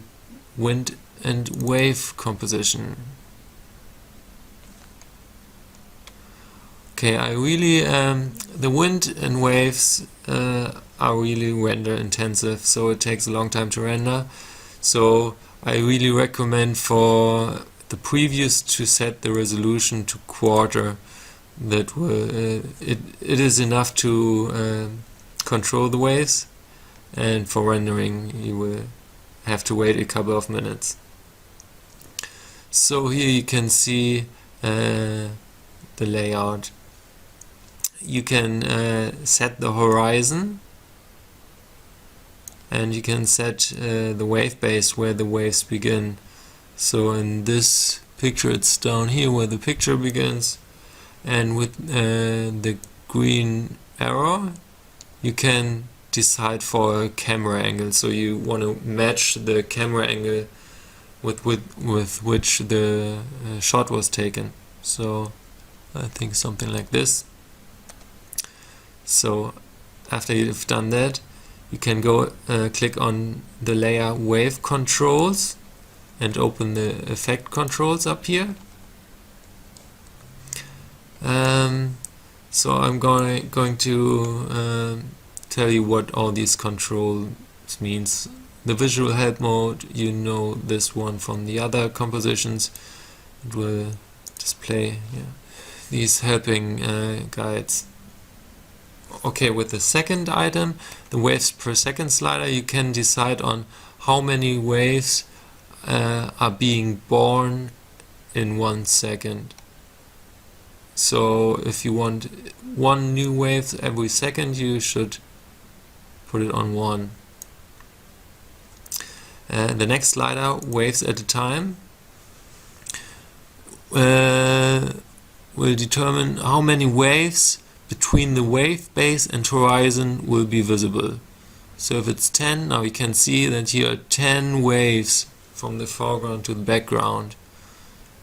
wind and wave composition. Okay, I really the wind and waves are really render intensive, so it takes a long time to render. So I really recommend for the previews to set the resolution to quarter. That will it is enough to control the waves, and for rendering you will have to wait a couple of minutes. So here you can see the layout. You can set the horizon, and you can set the wave base where the waves begin. So in this picture it's down here where the picture begins, and with the green arrow you can decide for a camera angle. So you want to match the camera angle with which the shot was taken. So I think something like this. So after you've done that, you can go click on the layer wave controls and open the effect controls up here. So I'm going to tell you what all these controls means. The visual help mode, you know this one from the other compositions. It will display these helping guides. Okay, with the second item, the waves per second slider, you can decide on how many waves are being born in 1 second. So if you want 1 new wave every second, you should put it on 1. The next slider, waves at a time, will determine how many waves between the wave base and horizon will be visible. So if it's 10, now you can see that here are 10 waves from the foreground to the background.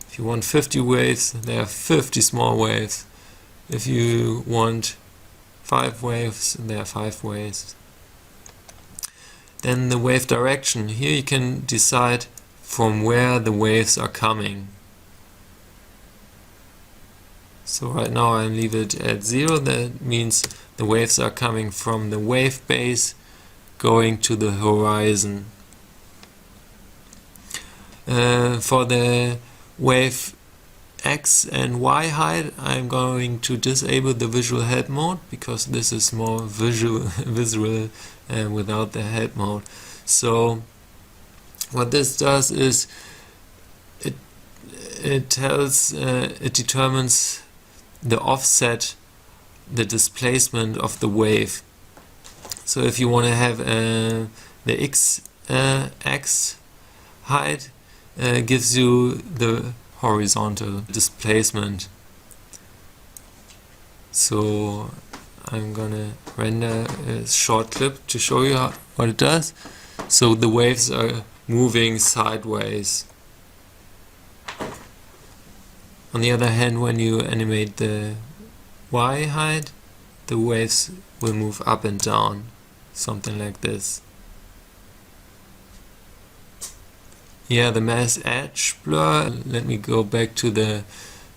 If you want 50 waves, there are 50 small waves. If you want 5 waves, there are 5 waves. Then the wave direction. Here you can decide from where the waves are coming. So right now I leave it at 0. That means the waves are coming from the wave base going to the horizon. For the wave X and Y height, I'm going to disable the visual help mode because this is more visual without the help mode. So what this does is it determines the offset, the displacement of the wave. So if you want to have the X height, gives you the horizontal displacement. So I'm gonna render a short clip to show you what it does. So the waves are moving sideways. On the other hand, when you animate the Y height, the waves will move up and down, something like this. Yeah, the mask edge blur. Let me go back to the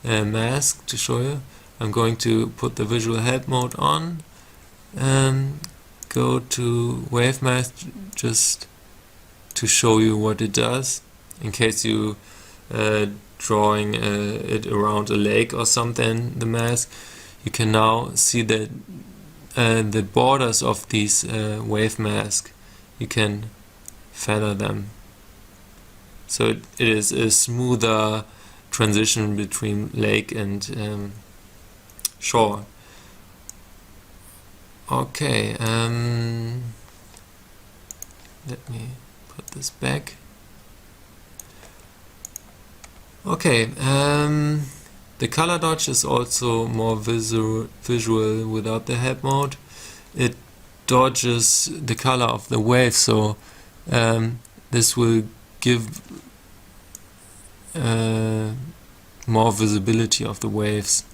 mask to show you. I'm going to put the visual help mode on and go to wave mask just to show you what it does, in case you drawing it around a lake or something, the mask. You can now see that the borders of these wave mask, you can feather them. So it is a smoother transition between lake and shore. Okay, let me put this back. Okay, the color dodge is also more visual without the help mode. It dodges the color of the wave, so this will give more visibility of the waves.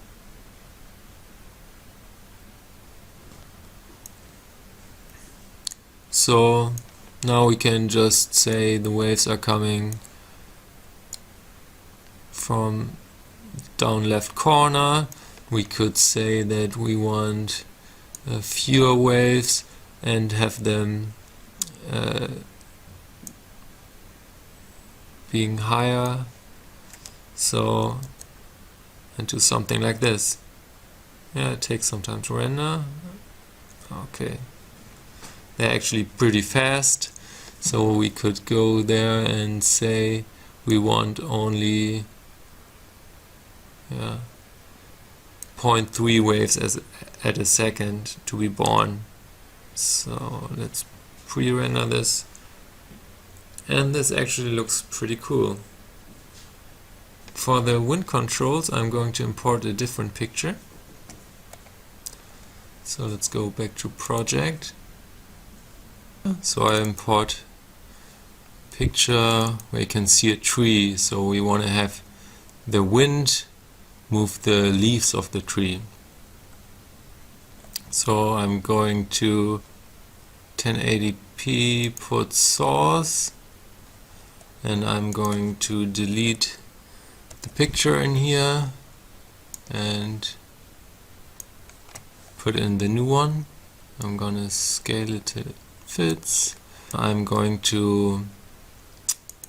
So now we can just say the waves are coming from down left corner. We could say that we want fewer waves and have them being higher, so, and do something like this. Yeah, it takes some time to render. Okay, they're actually pretty fast, so we could go there and say we want only 0.3 waves at a second to be born. So let's pre-render this, and this actually looks pretty cool. For the wind controls, I'm going to import a different picture. So let's go back to project. So I import picture where you can see a tree, so we want to have the wind move the leaves of the tree. So I'm going to 1080p, put source, and I'm going to delete the picture in here and put in the new one. I'm gonna scale it till it fits. I'm going to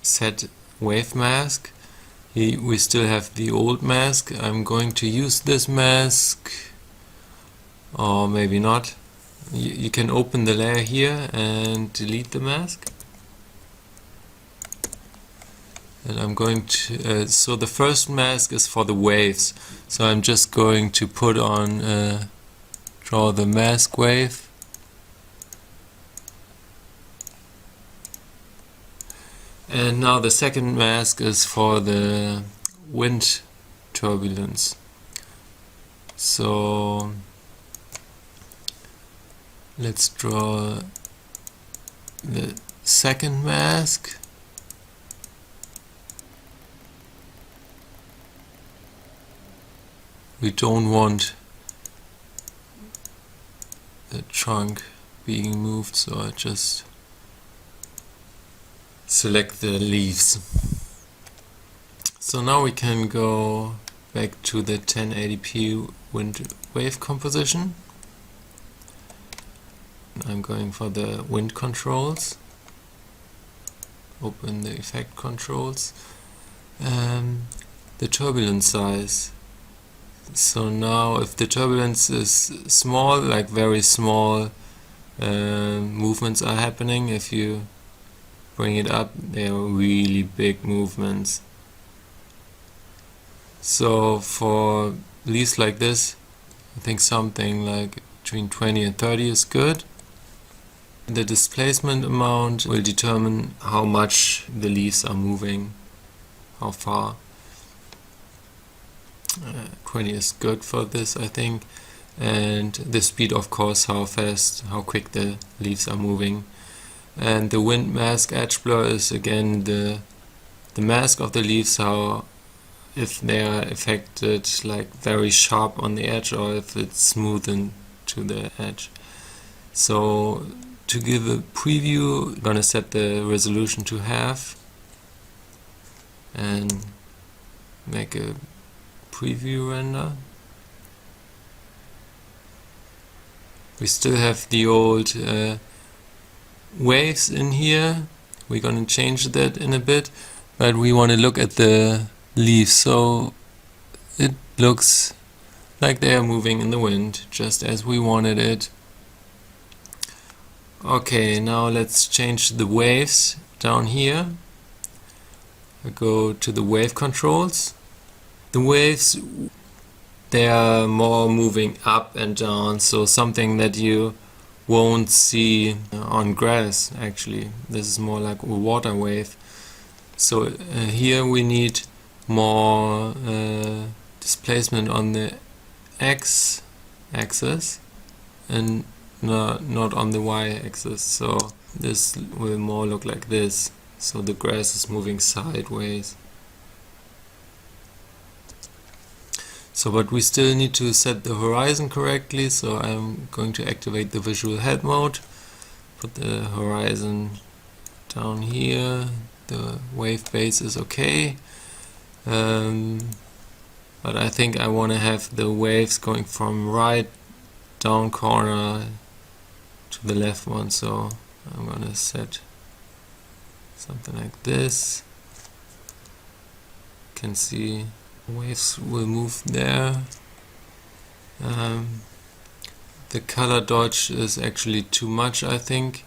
set wave mask. We still have the old mask. I'm going to use this mask, or maybe not. You can open the layer here and delete the mask. And I'm going to, so the first mask is for the waves. So I'm just going to put on, draw the mask wave. And now the second mask is for the wind turbulence. So let's draw the second mask. We don't want the trunk being moved, so I just select the leaves. So now we can go back to the 1080p wind wave composition. I'm going for the wind controls. Open the effect controls. The turbulence size. So now if the turbulence is small, like very small movements are happening, if you bring it up, they are really big movements. So for leaves like this, I think something like between 20 and 30 is good. The displacement amount will determine how much the leaves are moving, how far. 20 is good for this, I think. And the speed, of course, how fast, how quick the leaves are moving. And the wind mask edge blur is again the mask of the leaves, how if they are affected like very sharp on the edge or if it's smoothened to the edge. So to give a preview, I'm gonna set the resolution to half and make a preview render. We still have the old waves in here. We're gonna change that in a bit, but we want to look at the leaves, so it looks like they are moving in the wind, just as we wanted it. Okay, now let's change the waves down here. I go to the wave controls. The waves, they are more moving up and down, so something that you won't see on grass actually. This is more like a water wave. So here we need more displacement on the x-axis and not on the y-axis. So this will more look like this. So the grass is moving sideways. So, but we still need to set the horizon correctly. So I'm going to activate the visual help mode. Put the horizon down here. The wave base is okay. But I think I want to have the waves going from right down corner to the left one, so I'm going to set something like this. You can see waves will move there. The color dodge is actually too much, I think,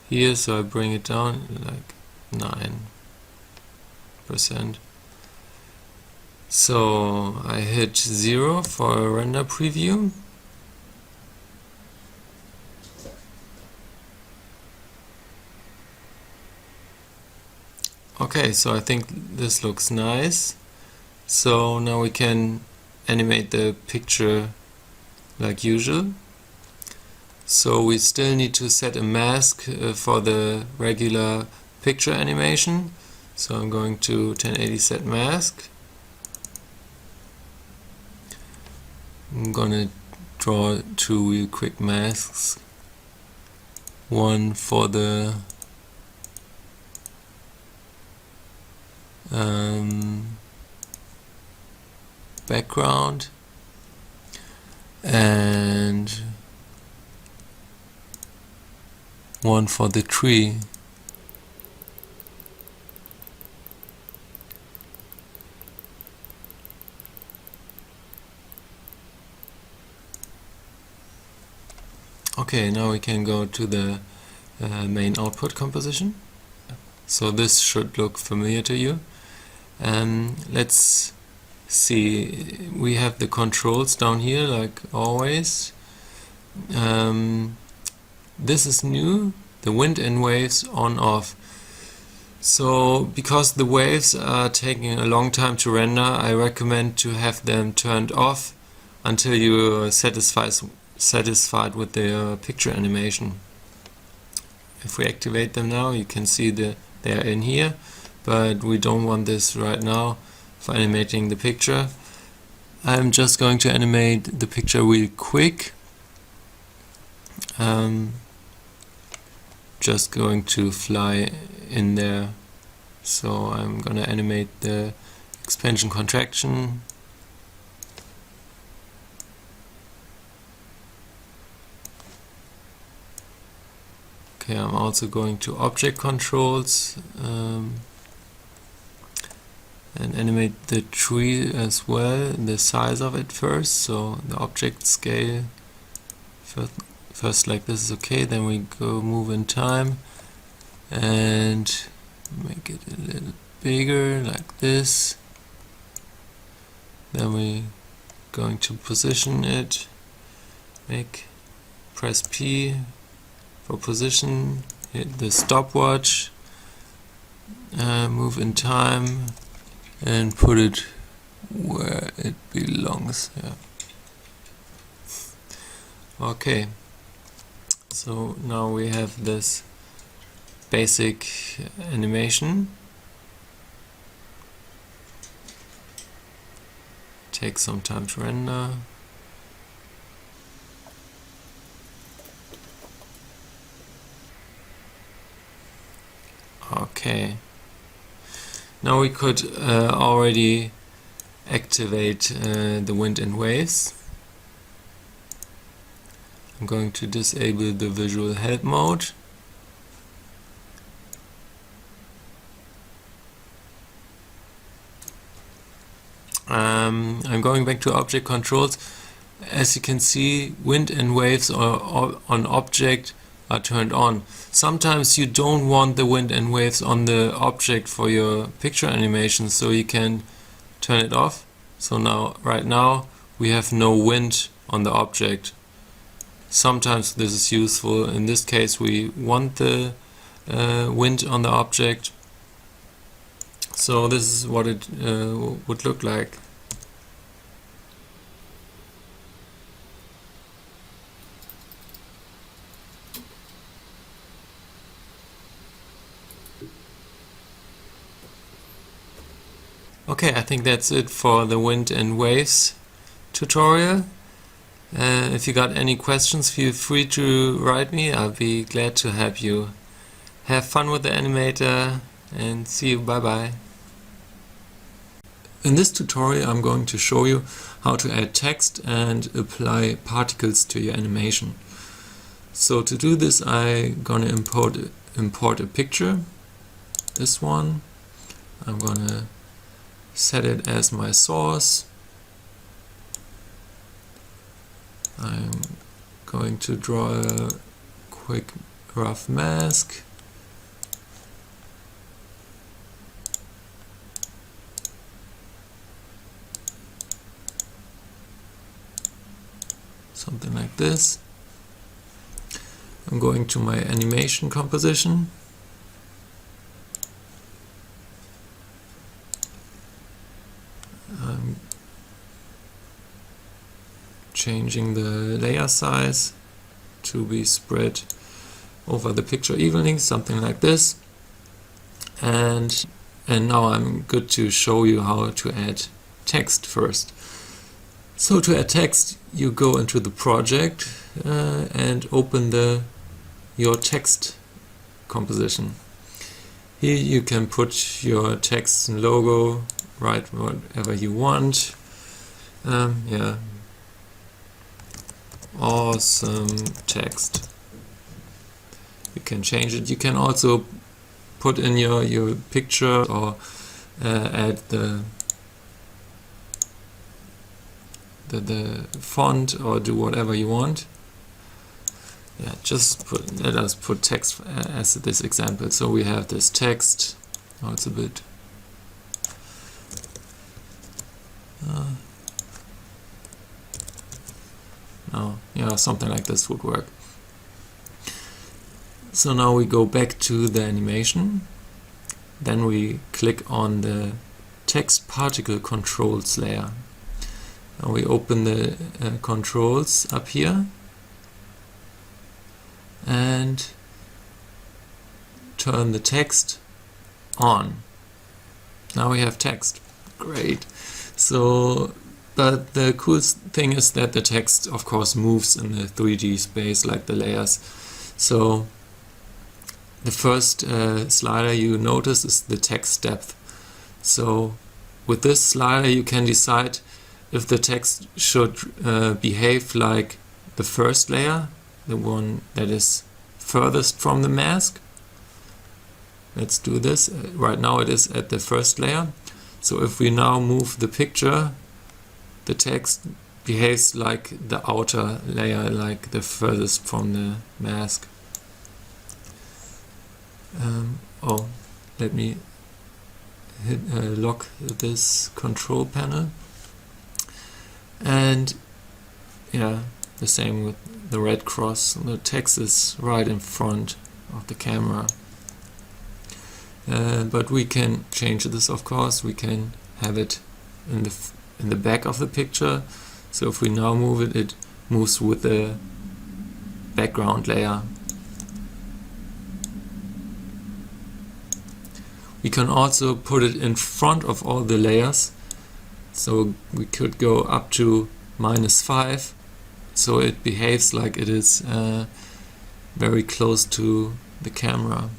here, so I bring it down like 9%. So I hit 0 for a render preview. Okay, so I think this looks nice. So now we can animate the picture like usual. So we still need to set a mask for the regular picture animation. So I'm going to 1080 set mask. I'm gonna draw 2 real quick masks. One for the background and one for the tree. Okay, now we can go to the main output composition. So this should look familiar to you. Let's see, we have the controls down here like always. This is new, the wind and waves on off. So because the waves are taking a long time to render, I recommend to have them turned off until you're satisfied with the picture animation. If we activate them now, you can see they're in here, but we don't want this right now for animating the picture. I'm just going to animate the picture real quick. Just going to fly in there. So I'm gonna animate the expansion contraction. Okay, I'm also going to object controls and animate the tree as well, the size of it first. So the object scale first like this is okay, then we go move in time and make it a little bigger like this. Then we going to position it, press P for position, hit the stopwatch, move in time and put it where it belongs. Yeah. Okay, so now we have this basic animation. Takes some time to render. Okay, now we could already activate the wind and waves. I'm going to disable the visual help mode. I'm going back to object controls. As you can see, wind and waves on object are turned on. Sometimes you don't want the wind and waves on the object for your picture animation, so you can turn it off. So now, right now, we have no wind on the object. Sometimes this is useful. In this case, we want the wind on the object. So this is what it would look like. Okay, I think that's it for the wind and waves tutorial. If you got any questions, feel free to write me. I'll be glad to help you. Have fun with the animator and see you. Bye bye. In this tutorial I'm going to show you how to add text and apply particles to your animation. So to do this I'm gonna import a picture. This one. I'm gonna set it as my source. I'm going to draw a quick rough mask. Something like this. I'm going to my animation composition. I'm changing the layer size to be spread over the picture evenly, something like this. And now I'm good to show you how to add text first. So to add text, you go into the project and open your text composition. Here you can put your text and logo, write whatever you want. Yeah, awesome text. You can change it. You can also put in your picture or add the font or do whatever you want. Yeah, let us put text as this example. So we have this text. Oh, it's a bit no, yeah, something like this would work. So now we go back to the animation. Then we click on the text particle controls layer. Now we open the controls up here and turn the text on. Now we have text. Great. So, but the cool thing is that the text of course moves in the 3D space like the layers. So the first slider you notice is the text depth. So with this slider you can decide if the text should behave like the first layer, the one that is furthest from the mask. Let's do this. Right now it is at the first layer. So if we now move the picture, the text behaves like the outer layer, like the furthest from the mask. Let me lock this control panel. And yeah, the same with the red cross. The text is right in front of the camera. But we can change this, of course. We can have it in the back of the picture. So if we now move it, it moves with the background layer. We can also put it in front of all the layers. So we could go up to -5. So it behaves like it is very close to the camera.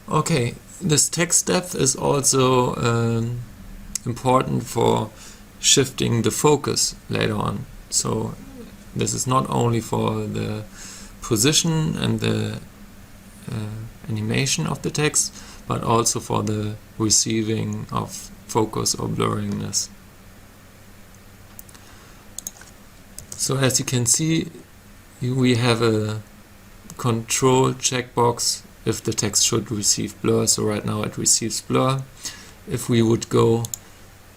Okay, this text depth is also important for shifting the focus later on. So this is not only for the position and the animation of the text, but also for the receiving of focus or blurriness. So as you can see, we have a control checkbox if the text should receive blur. So right now it receives blur. If we would go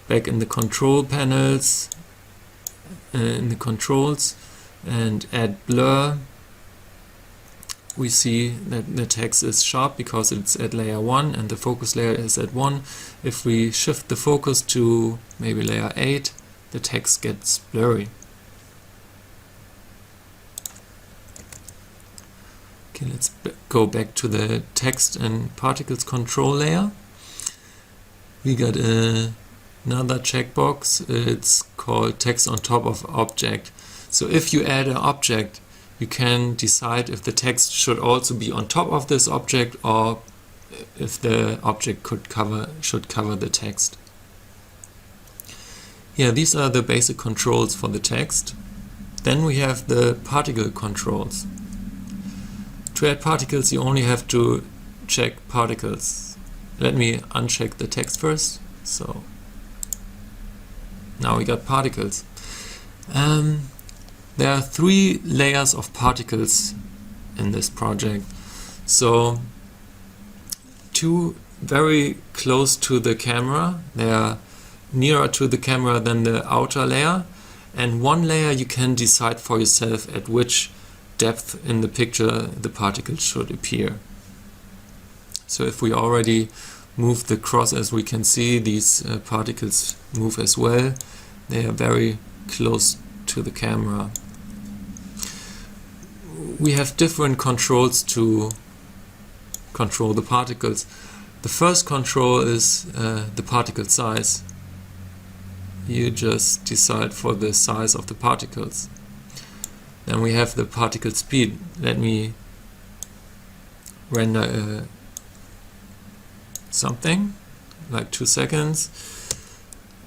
back in the control panels, in the controls and add blur, we see that the text is sharp because it's at layer 1 and the focus layer is at 1. If we shift the focus to maybe layer 8, the text gets blurry. Okay, let's go back to the text and particles control layer. We got another checkbox. It's called text on top of object. So if you add an object, you can decide if the text should also be on top of this object or if the object should cover the text. Yeah, these are the basic controls for the text. Then we have the particle controls. To add particles, you only have to check particles. Let me uncheck the text first. So now we got particles. There are 3 layers of particles in this project. So 2 very close to the camera, they are nearer to the camera than the outer layer, and 1 layer you can decide for yourself at which depth in the picture the particles should appear. So if we already move the cross, as we can see, these particles move as well. They are very close to the camera. We have different controls to control the particles. The first control is the particle size. You just decide for the size of the particles. Then we have the particle speed. Let me render something like 2 seconds,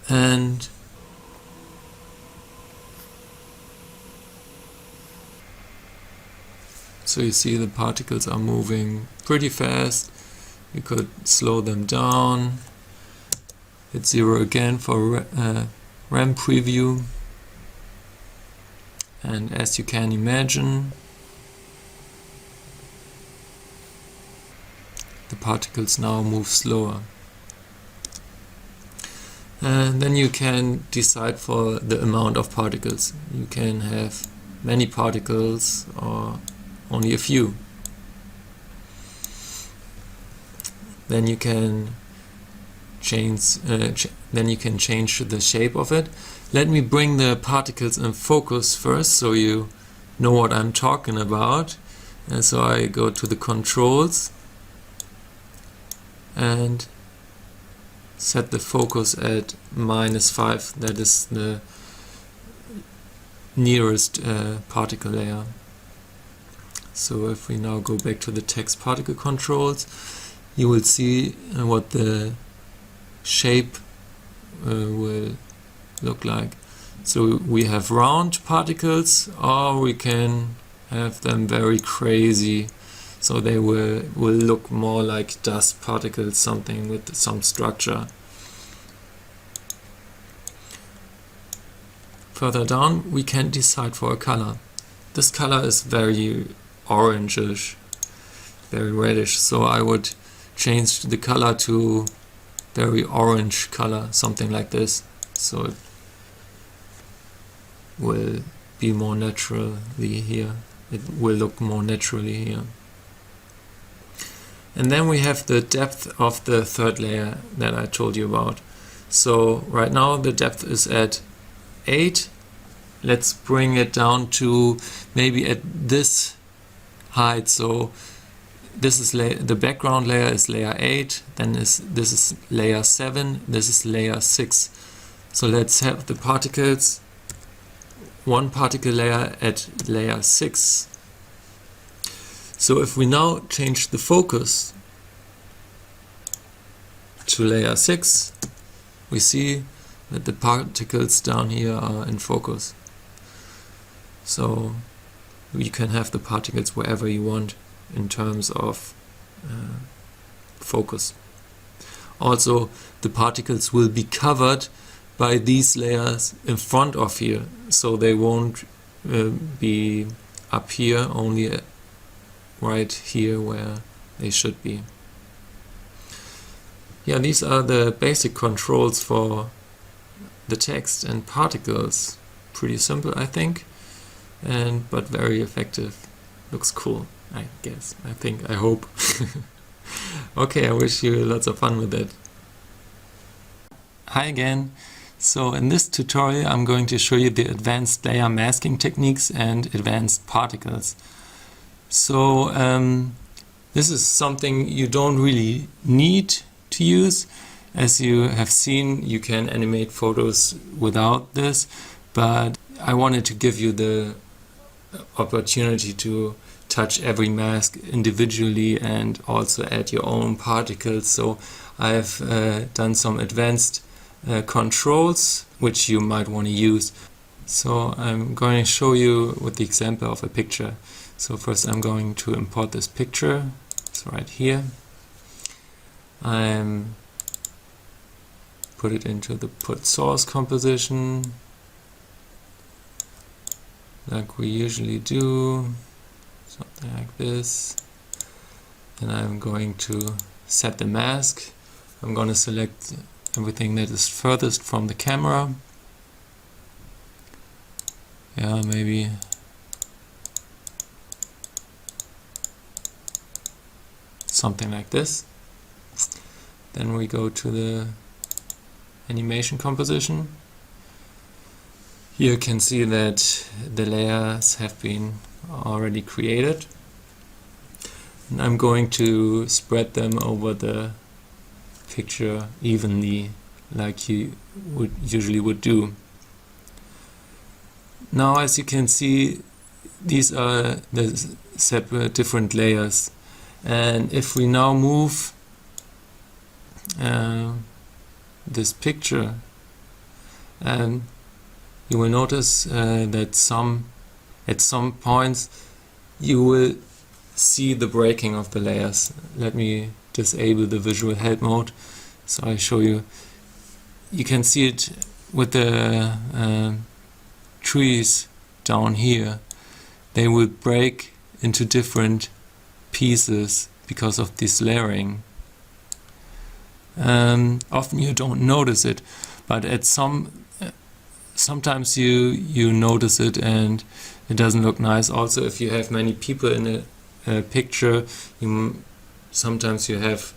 and so you see the particles are moving pretty fast. You could slow them down, hit 0 again for RAM preview, and as you can imagine, the particles now move slower. And then you can decide for the amount of particles. You can have many particles or only a few. Then you can change the shape of it. Let me bring the particles in focus first so you know what I'm talking about. And so I go to the controls and set the focus at -5. That is the nearest particle layer. So if we now go back to the text particle controls, you will see what the shape will look like. So we have round particles, or we can have them very crazy, so they will look more like dust particles, something with some structure. Further down we can decide for a color. This color is very orangish, very reddish, so I would change the color to very orange color, something like this, so it will be more naturally here. It will look more naturally here. And then we have the depth of the third layer that I told you about. So right now the depth is at 8. Let's bring it down to maybe at this height. So this is the background layer is layer 8, then this is layer 7, this is layer 6. So let's have the particles, one particle layer at layer 6. So if we now change the focus to layer 6, we see that the particles down here are in focus. So you can have the particles wherever you want in terms of focus. Also, the particles will be covered by these layers in front of here, so they won't be up here, only right here where they should be. Yeah, these are the basic controls for the text and particles. pretty simple, I think, but very effective. Looks cool, I guess. I hope. Okay, I wish you lots of fun with it. Hi again. So in this tutorial I'm going to show you the advanced layer masking techniques and advanced particles. So this is something you don't really need to use. As you have seen, you can animate photos without this, but I wanted to give you the opportunity to touch every mask individually and also add your own particles. So I've done some advanced controls which you might want to use. So I'm going to show you with the example of a picture. So first I'm going to import this picture. It's right here. I'm put it into the put source composition like we usually do, something like this. And I'm going to set the mask. I'm going to select everything that is furthest from the camera. Yeah, maybe something like this. Then we go to the animation composition. Here you can see that the layers have been already created. And I'm going to spread them over the picture evenly, like you usually would do. Now, as you can see, these are the separate different layers. And if we now move this picture, you will notice that at some points you will see the breaking of the layers. Let me disable the visual help mode so I show you. You can see it with the trees down here. They will break into different pieces because of this layering. Often you don't notice it, but at sometimes you notice it and it doesn't look nice. Also, if you have many people in a picture, sometimes you have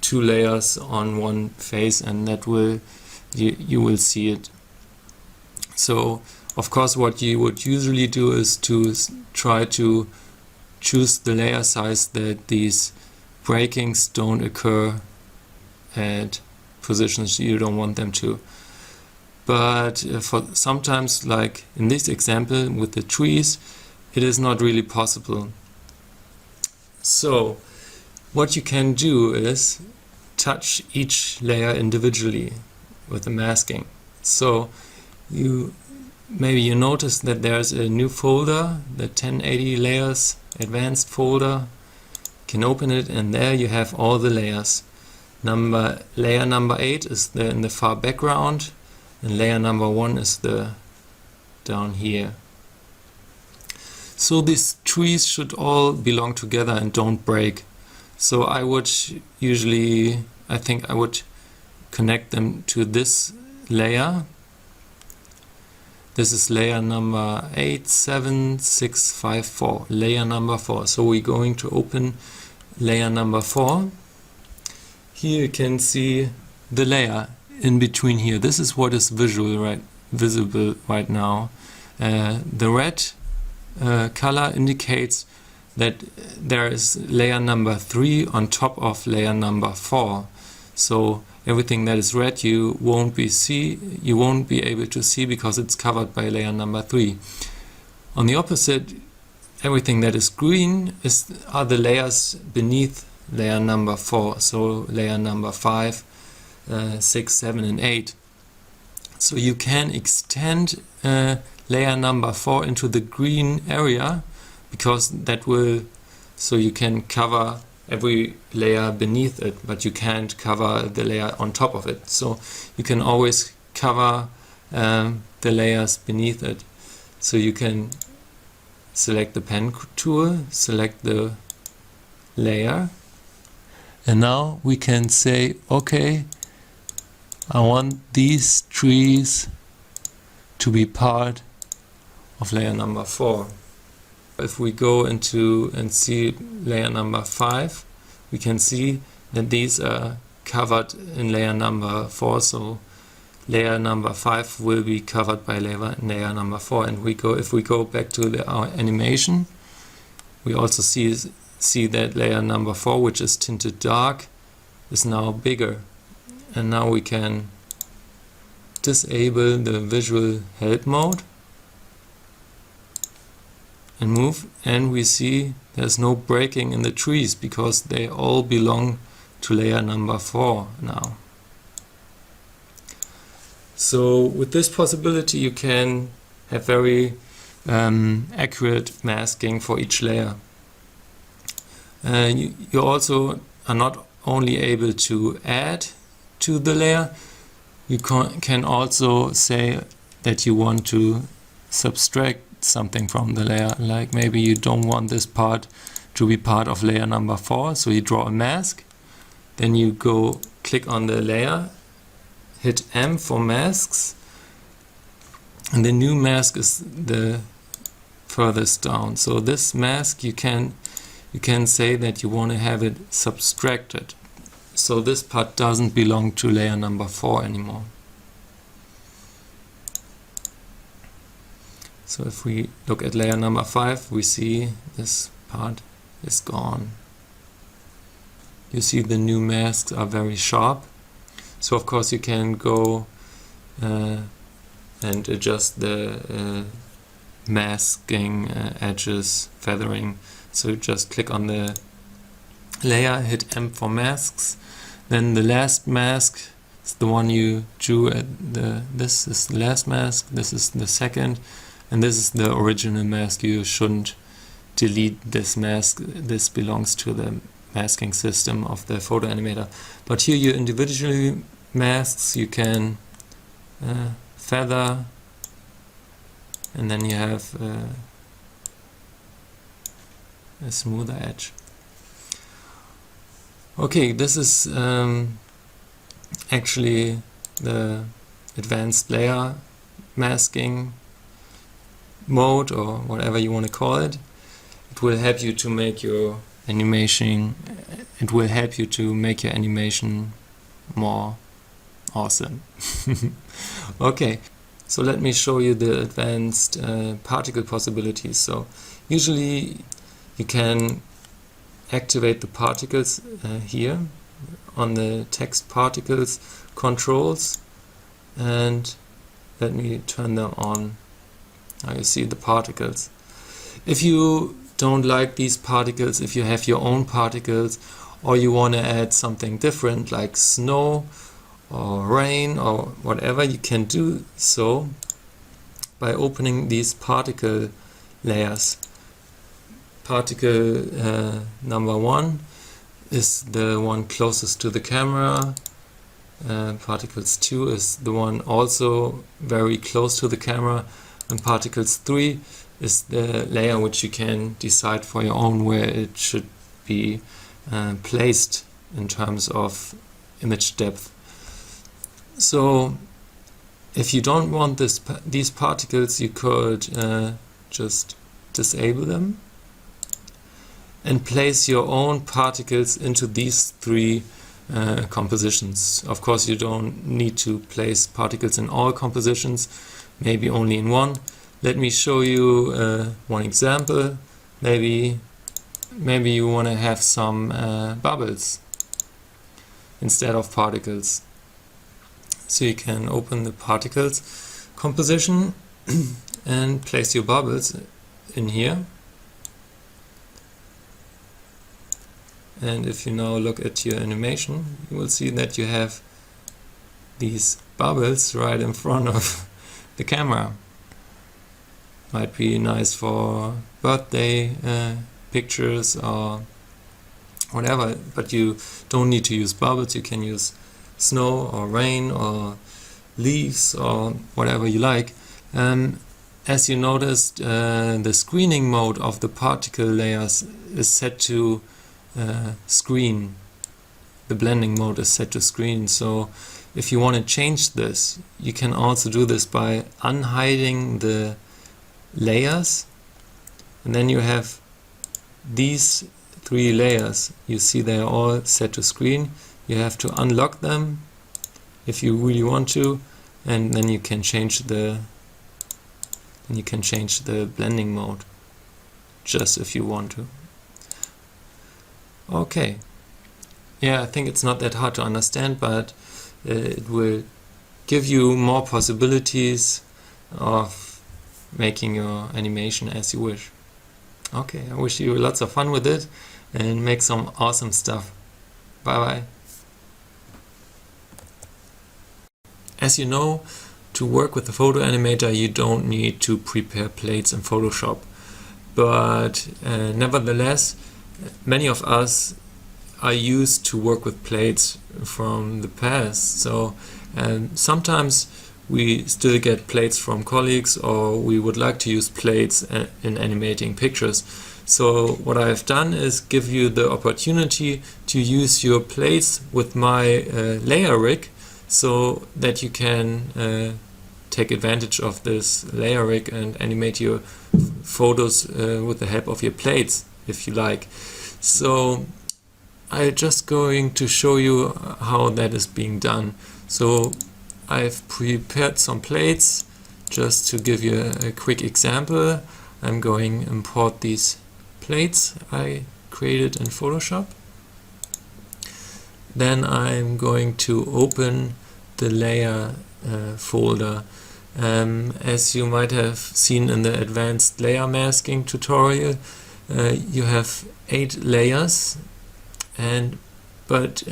two layers on one face, and that you will see it. So of course what you would usually do is to try to choose the layer size that these breakings don't occur at positions you don't want them to. But for sometimes, like in this example with the trees, it is not really possible. So what you can do is touch each layer individually with the masking. So maybe you notice that there's a new folder, the 1080 layers advanced folder. You can open it, and there you have all the layers. Layer number 8 is in the far background, and layer number 1 is down here. So these trees should all belong together and don't break. So I think I would connect them to this layer. This is layer number 87654, layer number 4. So we're going to open layer number 4. Here you can see the layer in between here. This is what is visible right now. The red color indicates that there is layer number 3 on top of layer number 4. So everything that is red you won't be able to see because it's covered by layer number 3. On the opposite, everything that is green are the layers beneath layer number 4. So layer number 5, 6, 7 and 8. So you can extend layer number 4 into the green area, because so you can cover every layer beneath it, but you can't cover the layer on top of it. So you can always cover the layers beneath it. So you can select the pen tool, select the layer, and now we can say, okay, I want these trees to be part of layer number 4. If we go into and see layer number 5, we can see that these are covered in layer number 4, so layer number 5 will be covered by layer number 4. And if we go back to our animation, we also see that layer number 4, which is tinted dark, is now bigger. And now we can disable the visual help mode and move, and we see there's no breaking in the trees because they all belong to layer number 4 now. So with this possibility you can have very accurate masking for each layer. You also are not only able to add to the layer, you can also say that you want to subtract something from the layer, like maybe you don't want this part to be part of layer number 4, so you draw a mask, then you go click on the layer, hit M for masks, and the new mask is the furthest down. So this mask you can say that you want to have it subtracted, so this part doesn't belong to layer number 4 anymore. So if we look at layer number 5, we see this part is gone. You see the new masks are very sharp. So of course you can go and adjust the masking, edges, feathering. So just click on the layer, hit M for masks. Then the last mask is the one you drew this is the last mask, this is the second. And this is the original mask. You shouldn't delete this mask. This belongs to the masking system of the Photo Animator. But here you individually masks, you can feather, and then you have a smoother edge. Okay, this is actually the advanced layer masking mode, or whatever you want to call it. It will help you to make your animation. It will help you to make your animation more awesome. Okay, so let me show you the advanced particle possibilities. So usually you can activate the particles here on the text particles controls, and let me turn them on. Now you see the particles. If you don't like these particles, if you have your own particles, or you want to add something different like snow or rain or whatever, you can do so by opening these particle layers. Particle number 1 is the one closest to the camera. Particles 2 is the one also very close to the camera. And particles 3 is the layer which you can decide for your own where it should be placed in terms of image depth. So if you don't want these particles, you could just disable them and place your own particles into these 3 compositions. Of course you don't need to place particles in all compositions, maybe only in one. Let me show you one example. Maybe you want to have some bubbles instead of particles. So you can open the particles composition and place your bubbles in here. And if you now look at your animation, you will see that you have these bubbles right in front of the camera. Might be nice for birthday pictures or whatever, but you don't need to use bubbles. You can use snow or rain or leaves or whatever you like. As you noticed, the screening mode of the particle layers is set to screen. The blending mode is set to screen, so if you want to change this, you can also do this by unhiding the layers, and then you have these 3 layers. You see they are all set to screen. You have to unlock them if you really want to, and then you can change the blending mode just if you want to. Okay, yeah, I think it's not that hard to understand, but it will give you more possibilities of making your animation as you wish. Okay, I wish you lots of fun with it and make some awesome stuff. Bye bye. As you know, to work with the Photo Animator you don't need to prepare plates in Photoshop, but nevertheless many of us are used to work with plates from the past, so sometimes we still get plates from colleagues, or we would like to use plates in animating pictures. So what I've done is give you the opportunity to use your plates with my layer rig, so that you can take advantage of this layer rig and animate your photos with the help of your plates, if you like. So I'm just going to show you how that is being done. So I've prepared some plates just to give you a quick example. I'm going to import these plates I created in Photoshop. Then I'm going to open the layer folder. As you might have seen in the advanced layer masking tutorial, you have 8 layers, but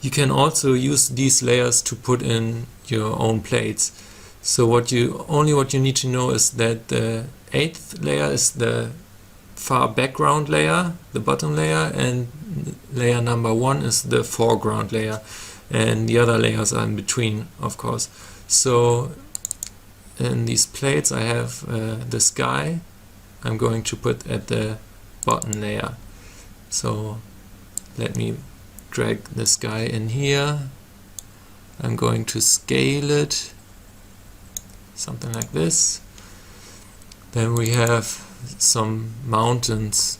you can also use these layers to put in your own plates. So what you need to know is that the 8th layer is the far background layer, the bottom layer, and layer number 1 is the foreground layer, and the other layers are in between, of course. So in these plates I have the sky. I'm going to put at the bottom layer. So let me drag the sky in here. I'm going to scale it, something like this. Then we have some mountains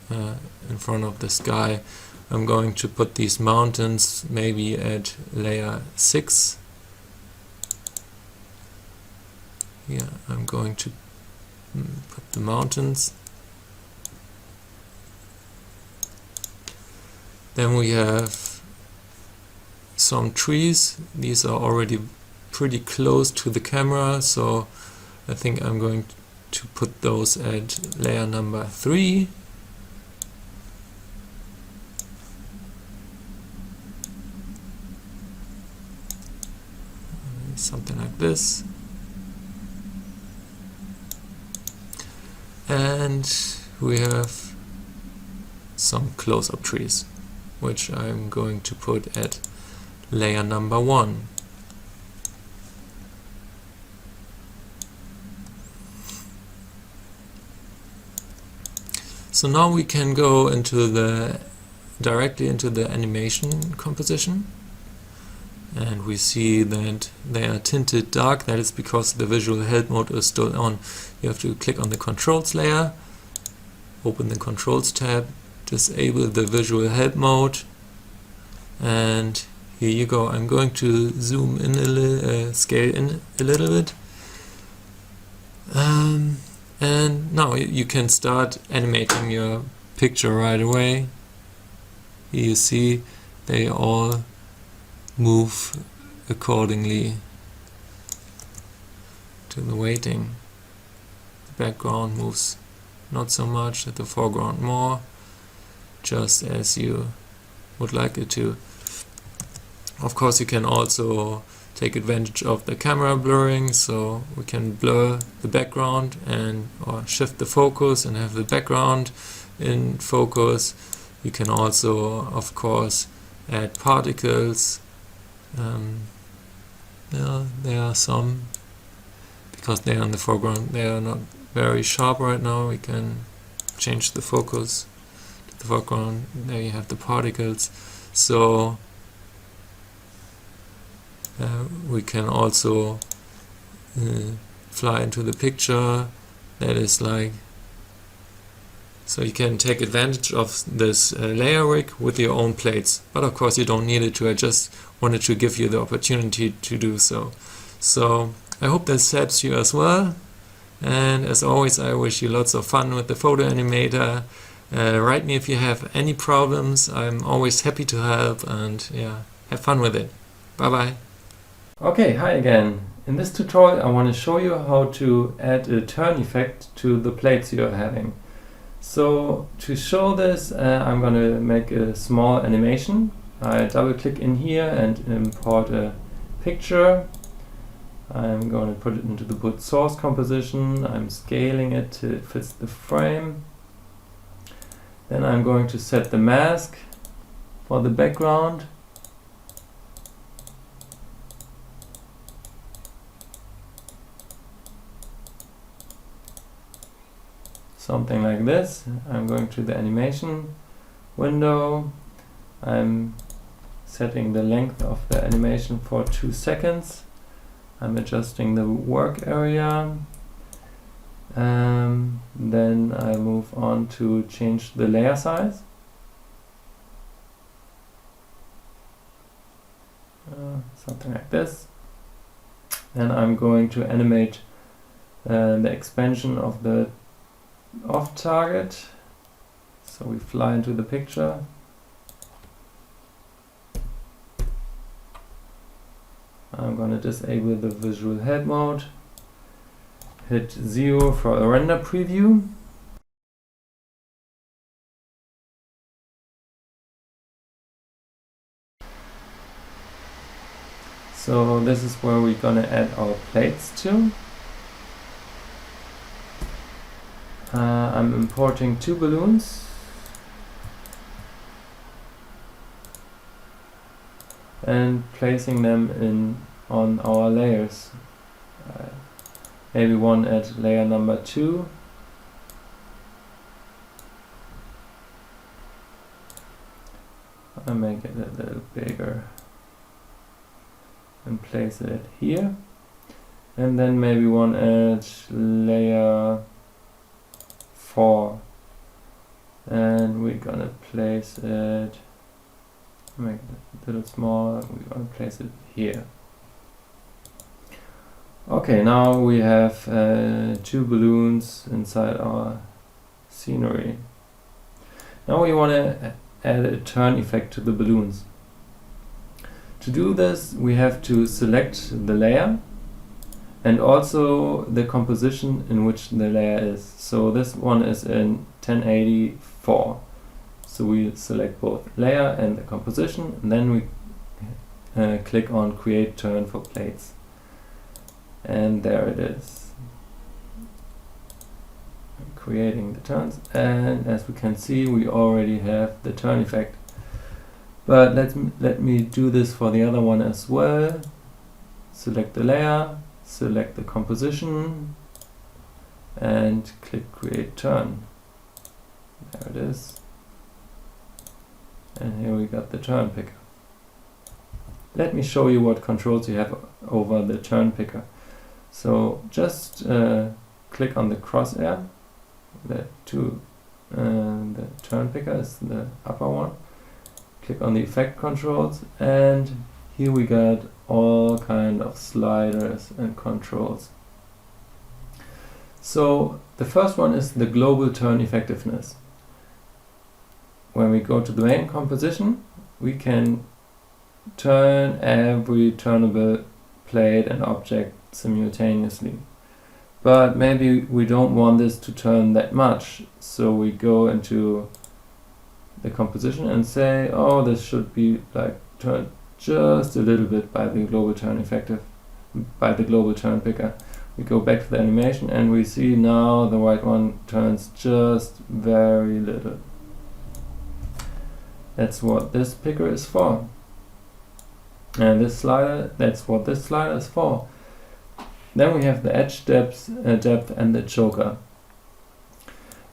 in front of the sky. I'm going to put these mountains maybe at layer 6. Here I'm going to put the mountains. Then we have some trees. These are already pretty close to the camera, so I think I'm going to put those at layer number 3. Something like this. And we have some close-up trees, which I'm going to put at layer number 1. So now we can go directly into the animation composition, and we see that they are tinted dark. That is because the visual help mode is still on. You have to click on the controls layer, open the controls tab, disable the visual help mode, and here you go. I'm going to zoom in scale in a little bit, and now you can start animating your picture right away. Here you see they all move accordingly to the weighting. The background moves not so much, the foreground more, just as you would like it to. Of course you can also take advantage of the camera blurring, so we can blur the background or shift the focus and have the background in focus. You can also, of course, add particles. There are some, because they are in the foreground, they are not very sharp right now. We can change the focus to the foreground. There you have the particles. So We can also fly into the picture. That is like, so you can take advantage of this layer rig with your own plates, but of course you don't need it to. I just wanted to give you the opportunity to do so. So I hope this helps you as well, and as always I wish you lots of fun with the Photo Animator. Write me if you have any problems. I'm always happy to help, and yeah, have fun with it. Bye bye. Okay, hi again. In this tutorial I want to show you how to add a turn effect to the plates you're having. So to show this, I'm going to make a small animation. I double click in here and import a picture. I'm going to put it into the boot source composition. I'm scaling it till it fits the frame. Then I'm going to set the mask for the background. Something like this. I'm going to the animation window. I'm setting the length of the animation for 2 seconds. I'm adjusting the work area. Then I move on to change the layer size. Something like this. Then I'm going to animate the expansion of the off target. So we fly into the picture. I'm going to disable the visual head mode. Hit 0 for a render preview. So this is where we're going to add our plates to. I'm importing 2 balloons and placing them in on our layers. Maybe one at layer number 2. I'll make it a little bigger and place it here, and then maybe one at layer 4, and we're gonna place it, make it a little smaller, we're gonna place it here. Okay, now we have 2 balloons inside our scenery. Now we want to add a turn effect to the balloons. To do this, we have to select the layer and also the composition in which the layer is. So this one is in 1084. So we select both layer and the composition, and then we click on Create Turn for Plates. And there it is. I'm creating the turns, and as we can see, we already have the turn effect. But let me do this for the other one as well. Select the layer, select the composition, and click Create Turn. There it is. And here we got the turn picker. Let me show you what controls you have over the turn picker. So just click on the crosshair, the turn picker is the upper one. Click on the effect controls, and here we got all kind of sliders and controls. So the first one is the global turn effectiveness. When we go to the main composition, we can turn every turnable plate and object simultaneously. But maybe we don't want this to turn that much, so we go into the composition and say, oh, this should be like turned just a little bit by the global turn by the global turn picker. We go back to the animation and we see now the white one turns just very little. That's what this picker is for. And this slider, that's what this slider is for. Then we have the edge depth and the choker.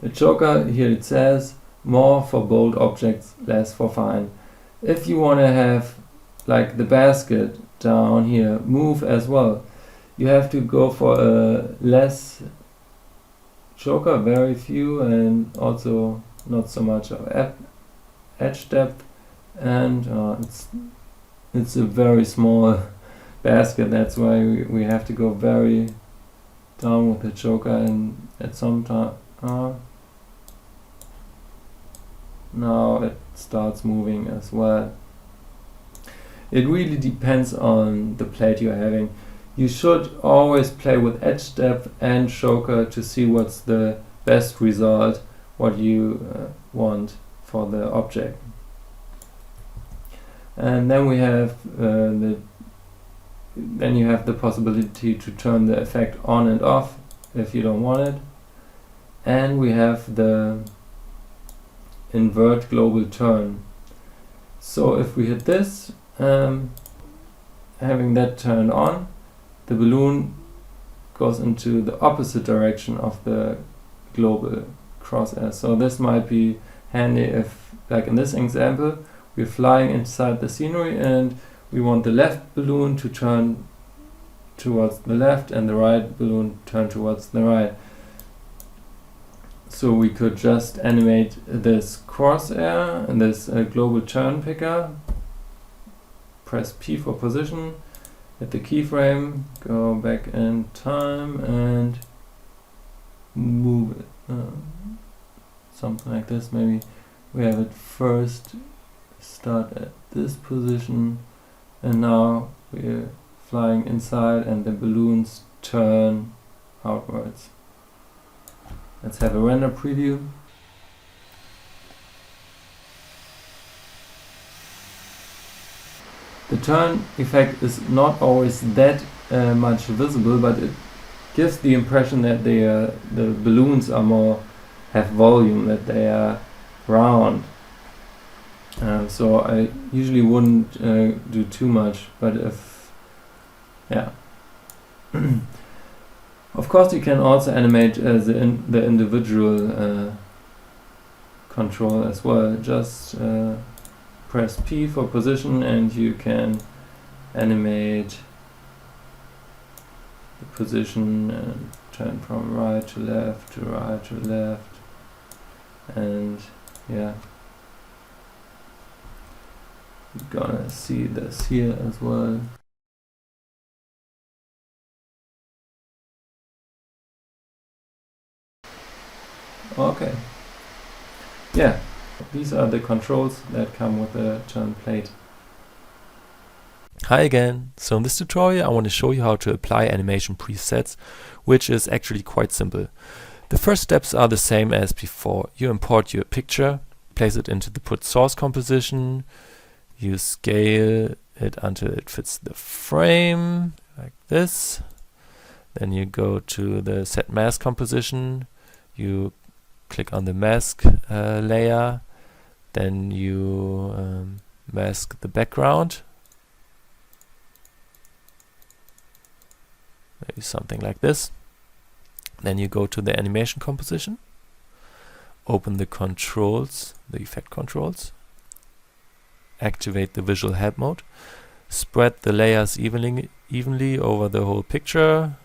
The choker, here it says, more for bold objects, less for fine. If you want to have like the basket down here, move as well. You have to go for a less choker, very few, and also not so much of edge depth, and it's a very small basket. That's why we have to go very down with the choker, and at some time now it starts moving as well. It really depends on the plate you're having. You should always play with edge depth and choker to see what's the best result, what you want for the object. And then we have then you have the possibility to turn the effect on and off if you don't want it. And we have the invert global turn. So if we hit this, having that turned on, the balloon goes into the opposite direction of the global crosshair. So this might be handy if, like in this example, we're flying inside the scenery and we want the left balloon to turn towards the left and the right balloon turn towards the right. So we could just animate this crosshair and this global turn picker, press P for position, hit the keyframe, go back in time and move it. Something like this. Maybe we have it first start at this position, and now we're flying inside and the balloons turn outwards. Let's have a render preview. The turn effect is not always that much visible, but it gives the impression that the balloons are have volume, that they are round. So I usually wouldn't do too much, but of course you can also animate the individual control as well. Just press P for position and you can animate the position and turn from right to left to right to left, and yeah, you're gonna see this here as well. Okay, yeah, these are the controls that come with the turn plate. Hi again. So in this tutorial I want to show you how to apply animation presets, which is actually quite simple. The first steps are the same as before. You import your picture, place it into the put source composition, you scale it until it fits the frame, like this. Then you go to the set mask composition, you click on the mask layer, then you mask the background, maybe something like this. Then you go to the animation composition, open the controls, the effect controls, activate the visual help mode, spread the layers evenly over the whole picture,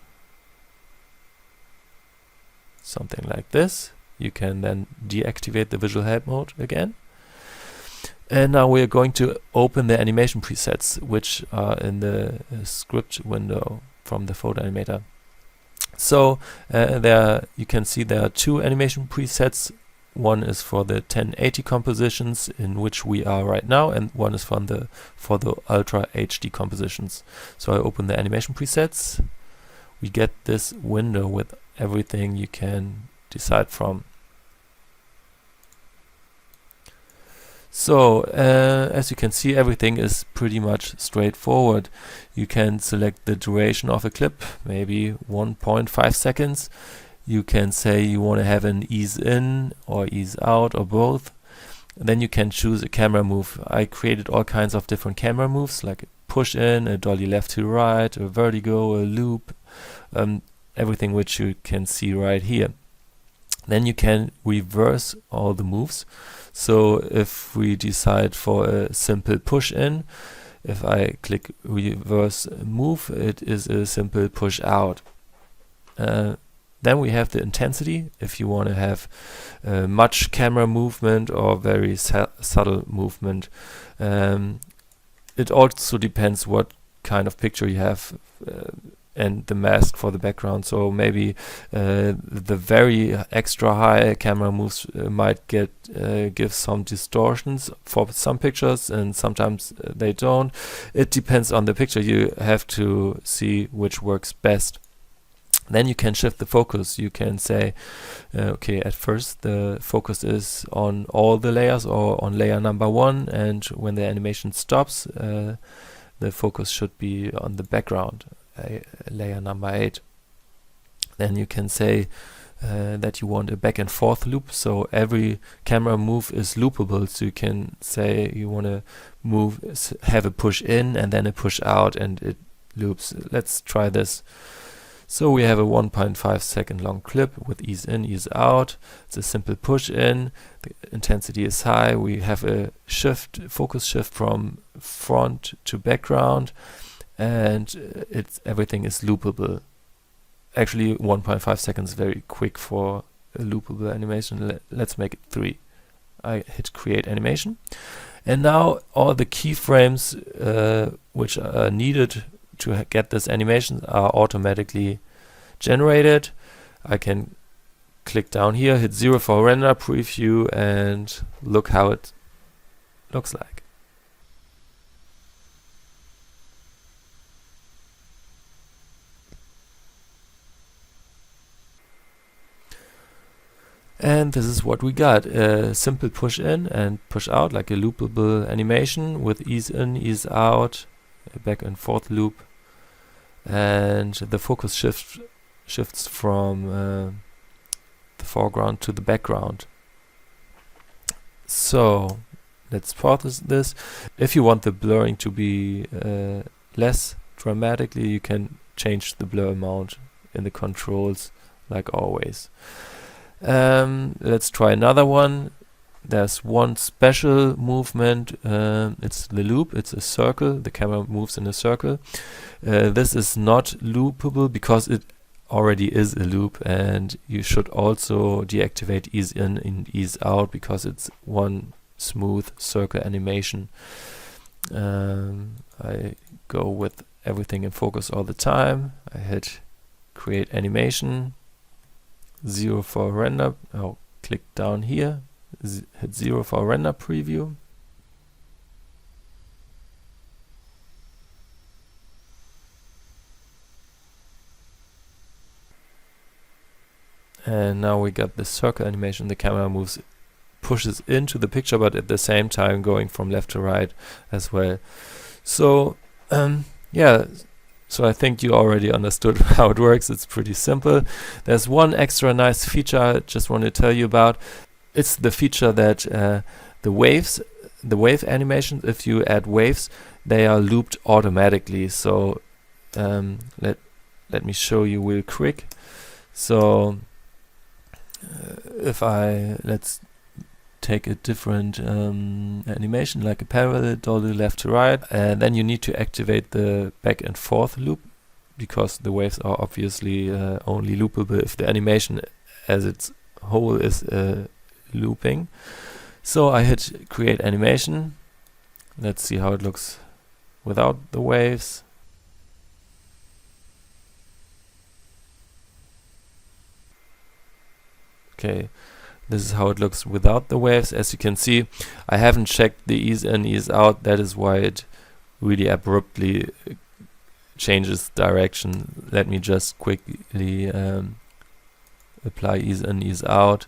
something like this. You can then deactivate the visual help mode again. And now we are going to open the animation presets, which are in the script window from the Photo Animator. So there you can see there are two animation presets. One is for the 1080 compositions in which we are right now, and one is for the Ultra HD compositions. So I open the animation presets. We get this window with everything you can decide from. So as you can see, everything is pretty much straightforward. You can select the duration of a clip, maybe 1.5 seconds. You can say you want to have an ease in or ease out or both. And then you can choose a camera move. I created all kinds of different camera moves, like a push in, a dolly left to right, a vertigo, a loop, everything which you can see right here. Then you can reverse all the moves. So if we decide for a simple push in, If I click reverse move, it is a simple push out. Then we have the intensity, if you want to have much camera movement or very subtle movement. It also depends what kind of picture you have and the mask for the background. So maybe the very extra high camera moves might give some distortions for some pictures, and sometimes they don't. It depends on the picture. You have to see which works best. Then you can shift the focus. You can say, okay, at first the focus is on all the layers or on layer number 1, and when the animation stops, the focus should be on the background, layer number 8. Then you can say that you want a back and forth loop, so every camera move is loopable. So you can say you want to have a push in and then a push out, and it loops. Let's try this. So we have a 1.5 second long clip with ease in, ease out. It's a simple push in. The intensity is high. We have a focus shift from front to background, and everything is loopable. Actually, 1.5 seconds is very quick for a loopable animation. Let's make it 3. I hit create animation, and now all the keyframes which are needed to get this animation are automatically generated. I can click down here, hit 0 for render preview, and look how it looks like. And this is what we got. A simple push in and push out, like a loopable animation with ease in, ease out, a back and forth loop. And the focus shifts from the foreground to the background. So let's pause this. If you want the blurring to be less dramatically, you can change the blur amount in the controls, like always. Let's try another one. There's one special movement. It's the loop. It's a circle. The camera moves in a circle. This is not loopable because it already is a loop, and you should also deactivate ease in and ease out because it's one smooth circle animation. I go with everything in focus all the time. I hit create animation, 0 for render. Oh, click down here. Hit 0 for render preview. And now we got the circle animation. The camera pushes into the picture, but at the same time going from left to right as well. So yeah, so I think you already understood how it works. It's pretty simple. There's one extra nice feature I just want to tell you about. It's the feature that the wave animations, if you add waves, they are looped automatically. So let me show you real quick. So let's take a different animation, like a parallel dolly left to right, and then you need to activate the back and forth loop, because the waves are obviously only loopable if the animation as its whole is looping. So I hit create animation. Let's see how it looks without the waves. Okay, this is how it looks without the waves. As you can see, I haven't checked the ease in, ease out. That is why it really abruptly changes direction. Let me just quickly apply ease in, ease out.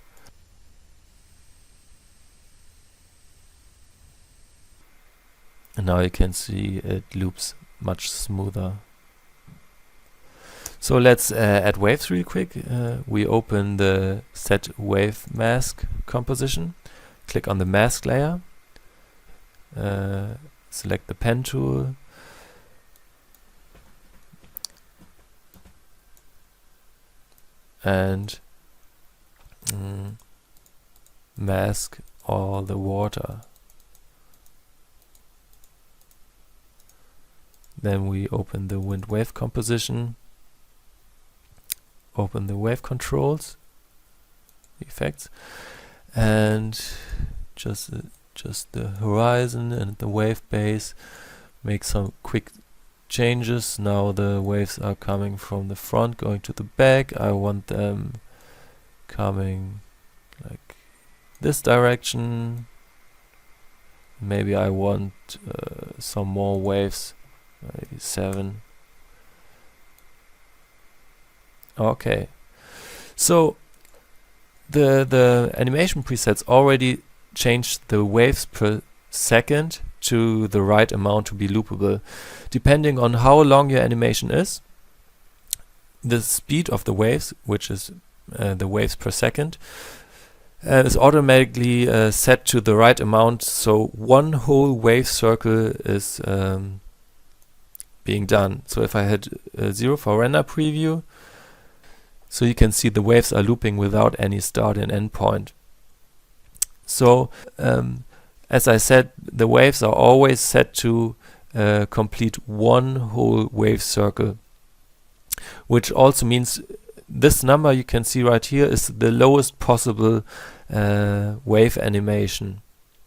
And now you can see it loops much smoother. So let's add waves real quick. We open the set wave mask composition, click on the mask layer, select the pen tool, and mask all the water. Then we open the wind wave composition, open the wave controls, effects, and just the horizon and the wave base. Make some quick changes. Now the waves are coming from the front going to the back. I want them coming like this direction. Maybe I want some more waves, maybe 7. Okay, so the animation presets already changed the waves per second to the right amount to be loopable. Depending on how long your animation is, the speed of the waves, which is the waves per second, is automatically set to the right amount, so one whole wave circle is being done. So if I had 0 for render preview, so you can see the waves are looping without any start and end point. So as I said, the waves are always set to complete one whole wave circle, which also means this number you can see right here is the lowest possible wave animation.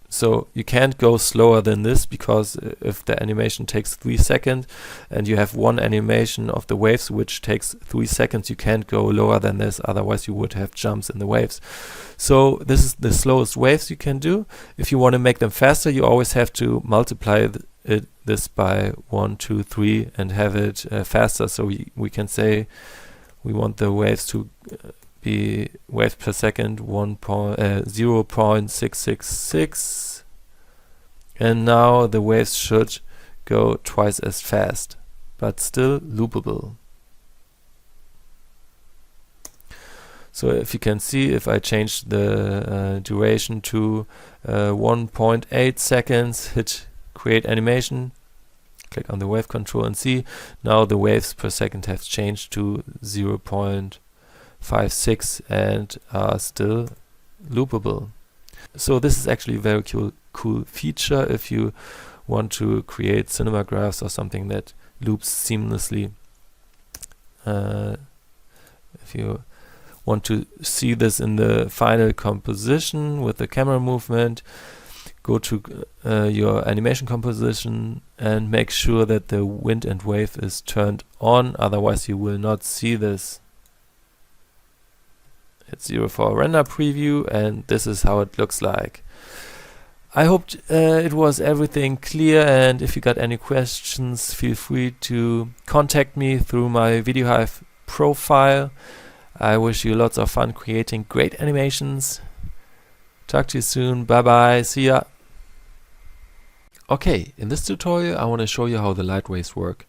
So you can't go slower than this, because if the animation takes 3 seconds and you have one animation of the waves which takes 3 seconds, you can't go lower than this, otherwise you would have jumps in the waves. So this is the slowest waves you can do. If you want to make them faster, you always have to multiply this by 1, 2, 3 and have it faster. So we can say we want the waves to be waves per second 0.666, and now the waves should go twice as fast, but still loopable. So if you can see, if I change the duration to 1.8 seconds, hit create animation, click on the wave control and see, now the waves per second have changed to 0.56 and are still loopable. So this is actually a very cool feature if you want to create cinema graphs or something that loops seamlessly. If you want to see this in the final composition with the camera movement, go to your animation composition and make sure that the wind and wave is turned on, otherwise you will not see this. Hit 0 for render preview, and this is how it looks like. I hope it was everything clear, and if you got any questions, feel free to contact me through my VideoHive profile. I wish you lots of fun creating great animations. Talk to you soon. Bye bye. See ya. Okay, in this tutorial I want to show you how the light rays work.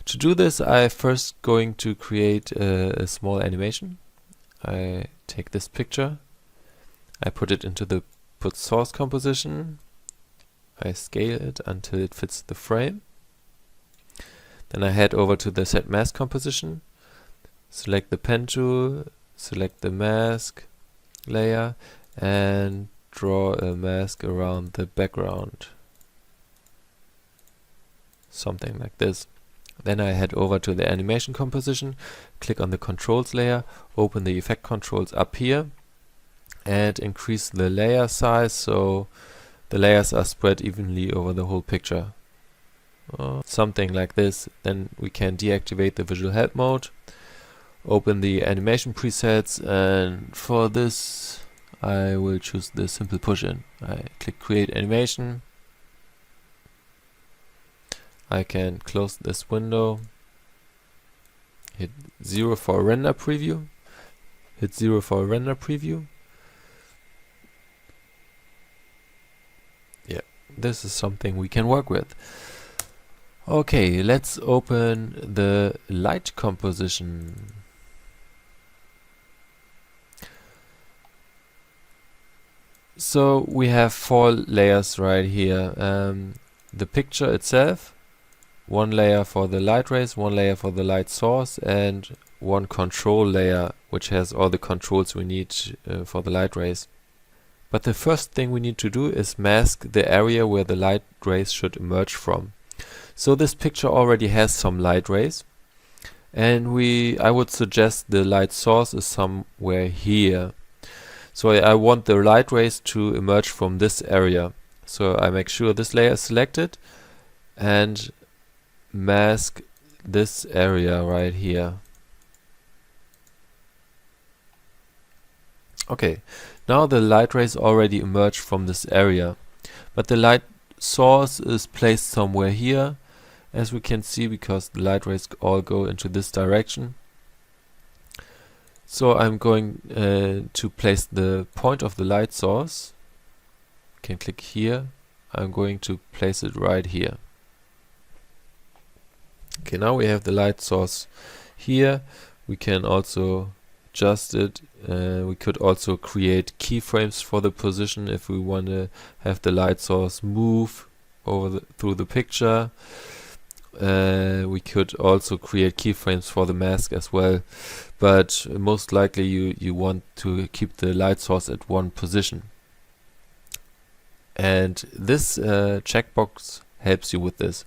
To do this, I'm first going to create a small animation. I take this picture, I put it into the put source composition, I scale it until it fits the frame. Then I head over to the set mask composition, select the pen tool, select the mask layer and draw a mask around the background. Something like this. Then I head over to the animation composition, click on the controls layer, open the effect controls up here and increase the layer size so the layers are spread evenly over the whole picture. Something like this. Then we can deactivate the visual help mode, open the animation presets, and for this I will choose the simple push in. I click create animation. I can close this window, hit 0 for render preview, hit 0 for render preview. Yeah, this is something we can work with. Okay, let's open the light composition. So we have 4 layers right here. The picture itself, 1 layer for the light rays, 1 layer for the light source, and 1 control layer which has all the controls we need for the light rays. But the first thing we need to do is mask the area where the light rays should emerge from. So this picture already has some light rays, and I would suggest the light source is somewhere here. So I want the light rays to emerge from this area. So I make sure this layer is selected and mask this area right here. Okay, now the light rays already emerge from this area, but the light source is placed somewhere here, as we can see, because the light rays all go into this direction. So I'm going to place the point of the light source. You can click here. I'm going to place it right here. Okay, now we have the light source here. We can also adjust it. We could also create keyframes for the position if we want to have the light source move through the picture. We could also create keyframes for the mask as well, but most likely you want to keep the light source at one position. And this checkbox helps you with this.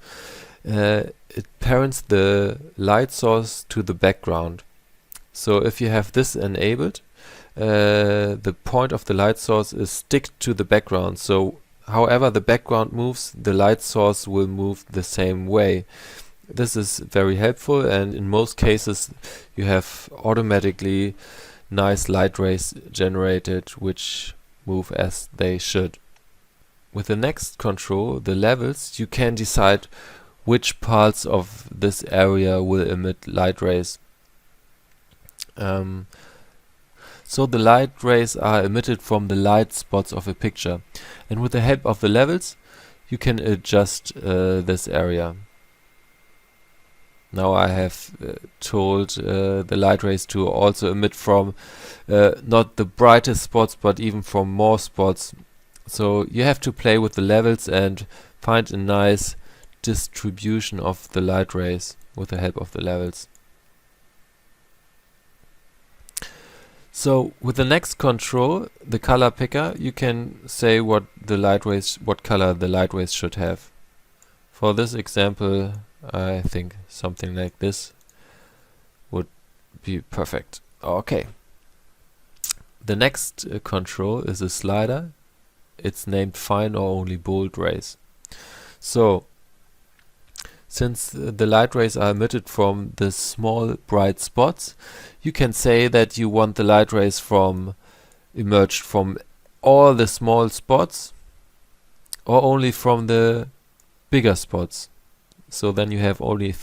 It parents the light source to the background. So if you have this enabled, the point of the light source is stick to the background. So however the background moves, the light source will move the same way. This is very helpful, and in most cases you have automatically nice light rays generated which move as they should. With the next control, the levels, you can decide which parts of this area will emit light rays. So the light rays are emitted from the light spots of a picture, and with the help of the levels you can adjust this area. Now I have told the light rays to also emit from not the brightest spots but even from more spots. So you have to play with the levels and find a nice distribution of the light rays with the help of the levels. So with the next control, the color picker, you can say what color the light rays should have. For this example, I think something like this would be perfect. Okay. The next control is a slider. It's named fine or only bold rays. So since the light rays are emitted from the small bright spots, you can say that you want the light rays emerged from all the small spots or only from the bigger spots. So then you have only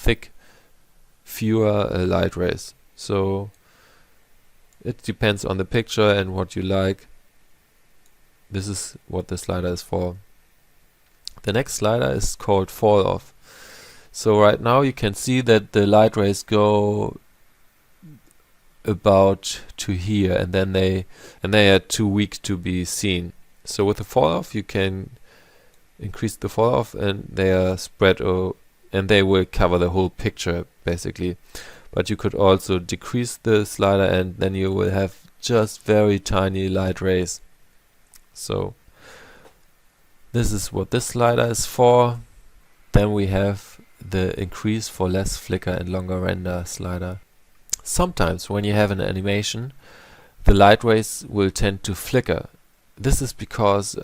fewer light rays. So it depends on the picture and what you like. This is what the slider is for. The next slider is called fall off. So right now you can see that the light rays go about to here, and then they are too weak to be seen. So with the fall off you can increase the fall off, and they are spread and they will cover the whole picture basically. But you could also decrease the slider, and then you will have just very tiny light rays. So this is what this slider is for. Then we have the increase for less flicker and longer render slider. Sometimes when you have an animation, the light rays will tend to flicker. This is because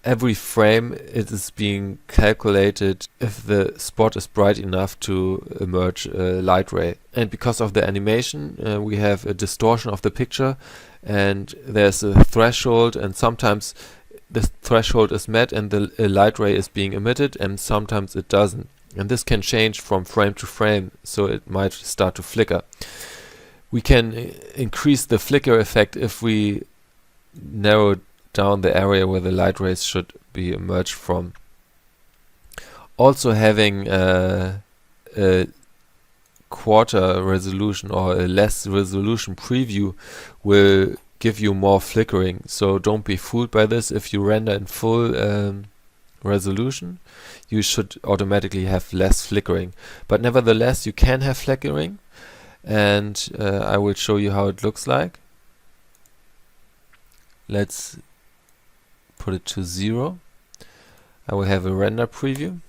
every frame it is being calculated if the spot is bright enough to emerge a light ray. And because of the animation, we have a distortion of the picture, and there's a threshold, and sometimes the threshold is met and the light ray is being emitted, and sometimes it doesn't. And this can change from frame to frame, so it might start to flicker. We can increase the flicker effect if we narrow down the area where the light rays should be emerged from. Also having a quarter resolution or a less resolution preview will give you more flickering, so don't be fooled by this. If you render in full resolution, you should automatically have less flickering, but nevertheless you can have flickering, and I will show you how it looks like. Let's put it to 0. I will have a render preview.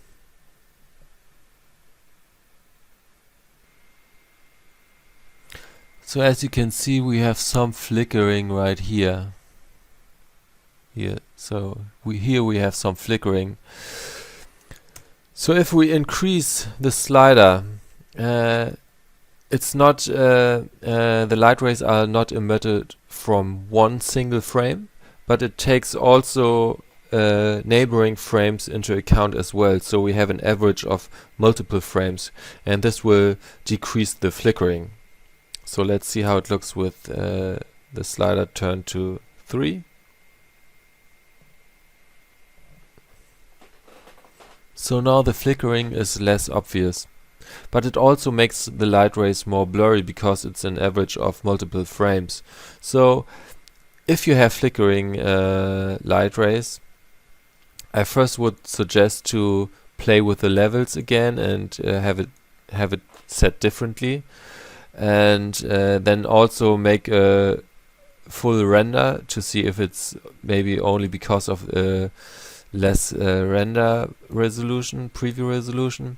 So as you can see, we have some flickering right here. So here we have some flickering. So if we increase the slider, it's not the light rays are not emitted from one single frame, but it takes also neighboring frames into account as well. So we have an average of multiple frames, and this will decrease the flickering. So let's see how it looks with the slider turned to 3. So now the flickering is less obvious, but it also makes the light rays more blurry because it's an average of multiple frames. So if you have flickering light rays, I first would suggest to play with the levels again and have it set differently, and then also make a full render to see if it's maybe only because of less render resolution, preview resolution.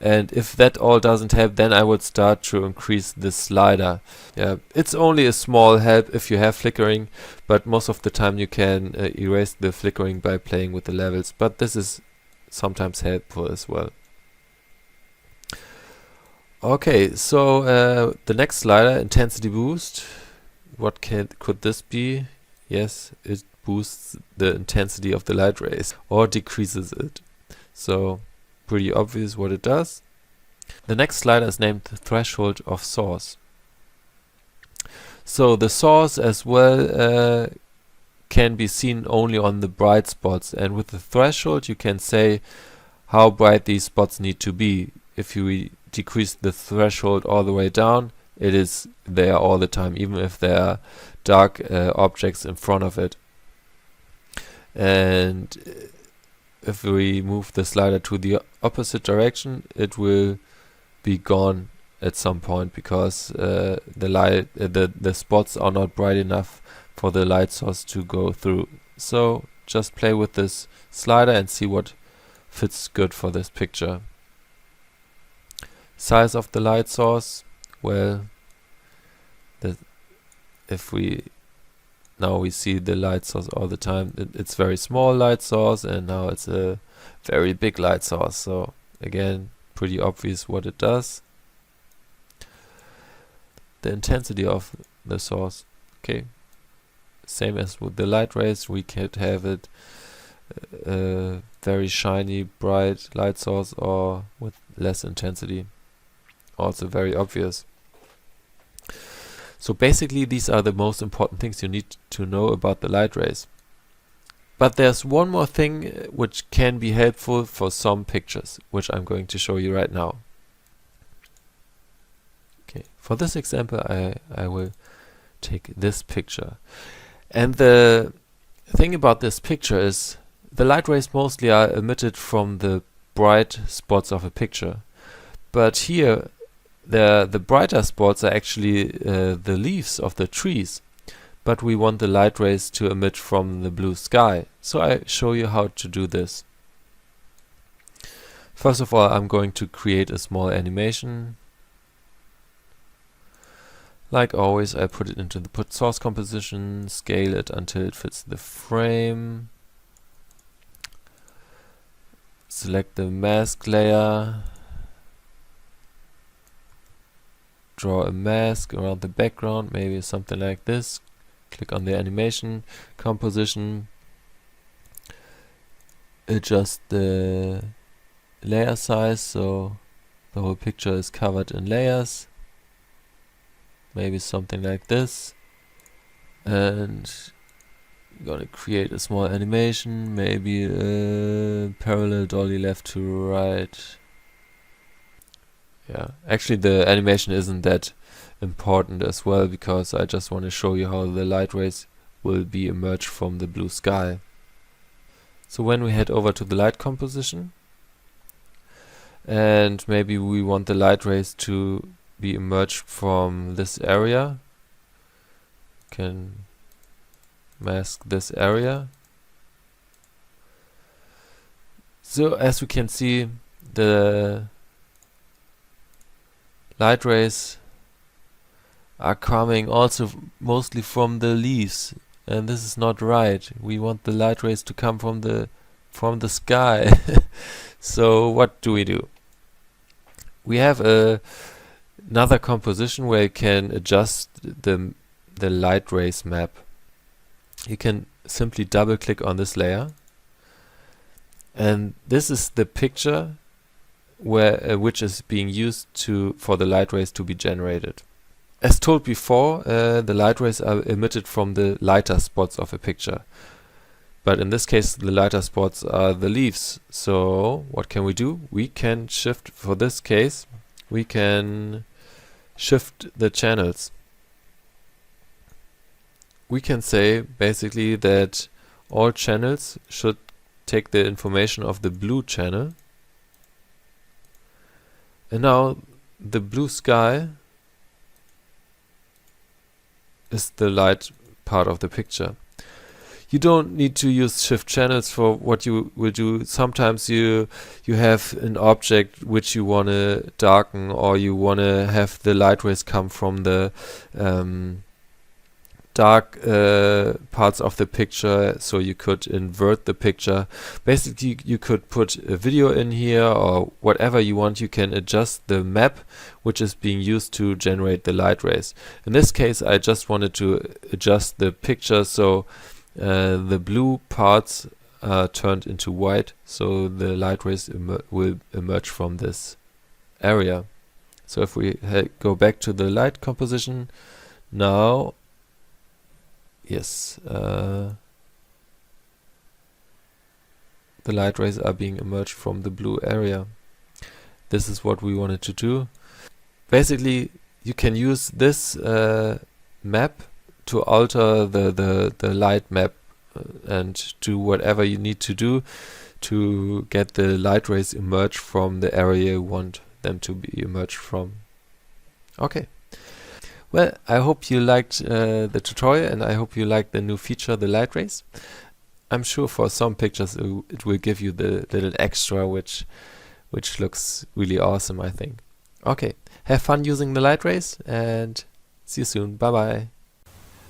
And if that all doesn't help, then I would start to increase the slider. Yeah, it's only a small help if you have flickering, but most of the time you can erase the flickering by playing with the levels, but this is sometimes helpful as well. Okay, so the next slider, intensity boost. What could this be? Yes, it boosts the intensity of the light rays or decreases it. So pretty obvious what it does. The next slider is named threshold of source. So the source as well can be seen only on the bright spots, and with the threshold you can say how bright these spots need to be. If you decrease the threshold all the way down, it is there all the time, even if there are dark objects in front of it. And if we move the slider to the opposite direction, it will be gone at some point because the spots are not bright enough for the light source to go through. So just play with this slider and see what fits good for this picture. Size of the light source, well, if we now we see the light source all the time, it's very small light source, and now it's a very big light source. So again, pretty obvious what it does. The intensity of the source, okay, same as with the light rays, we could have it very shiny, bright light source or with less intensity. Also very obvious. So basically these are the most important things you need to know about the light rays. But there's one more thing which can be helpful for some pictures, which I'm going to show you right now. Okay, for this example I will take this picture. And the thing about this picture is the light rays mostly are emitted from the bright spots of a picture. But here the brighter spots are actually the leaves of the trees, but we want the light rays to emit from the blue sky. So I show you how to do this. First of all, I'm going to create a small animation. Like always, I put it into the put source composition, scale it until it fits the frame. Select the mask layer. Draw a mask around the background, maybe something like this. Click on the animation, composition. Adjust the layer size so the whole picture is covered in layers. Maybe something like this. And I'm gonna create a small animation, maybe a parallel dolly left to right. Yeah, actually the animation isn't that important as well, because I just want to show you how the light rays will be emerged from the blue sky. So when we head over to the light composition, and maybe we want the light rays to be emerged from this area, can mask this area. So as we can see, the light rays are coming also mostly from the leaves, and this is not right. We want the light rays to come from the sky. So what do? We have another composition where you can adjust the light rays map. You can simply double click on this layer, and this is the picture which is being used for the light rays to be generated. As told before, the light rays are emitted from the lighter spots of a picture, but in this case the lighter spots are the leaves. So what can we do? We can shift, for this case we can shift the channels. We can say basically that all channels should take the information of the blue channel, and now the blue sky is the light part of the picture. You don't need to use shift channels for what you will do. Sometimes you have an object which you want to darken, or you want to have the light rays come from the dark parts of the picture, so you could invert the picture. Basically you could put a video in here or whatever you want. You can adjust the map which is being used to generate the light rays. In this case I just wanted to adjust the picture so the blue parts are turned into white, so the light rays will emerge from this area. So if we go back to the light composition now, yes, the light rays are being emerged from the blue area. This is what we wanted to do. Basically you can use this map to alter the light map and do whatever you need to do to get the light rays emerge from the area you want them to be emerged from. Okay. Well, I hope you liked the tutorial, and I hope you liked the new feature, the light rays. I'm sure for some pictures it will give you the little extra which looks really awesome, I think. Okay, have fun using the light rays, and see you soon. Bye bye.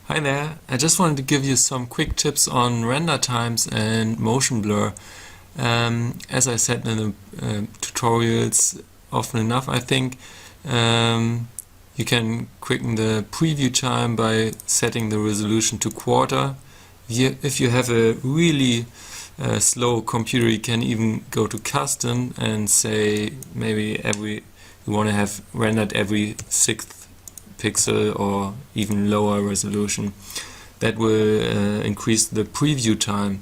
Hi there, I just wanted to give you some quick tips on render times and motion blur. As I said in the tutorials often enough, I think you can quicken the preview time by setting the resolution to quarter. If you have a really slow computer, you can even go to custom and say maybe you want to have rendered every 6th pixel or even lower resolution. That will increase the preview time.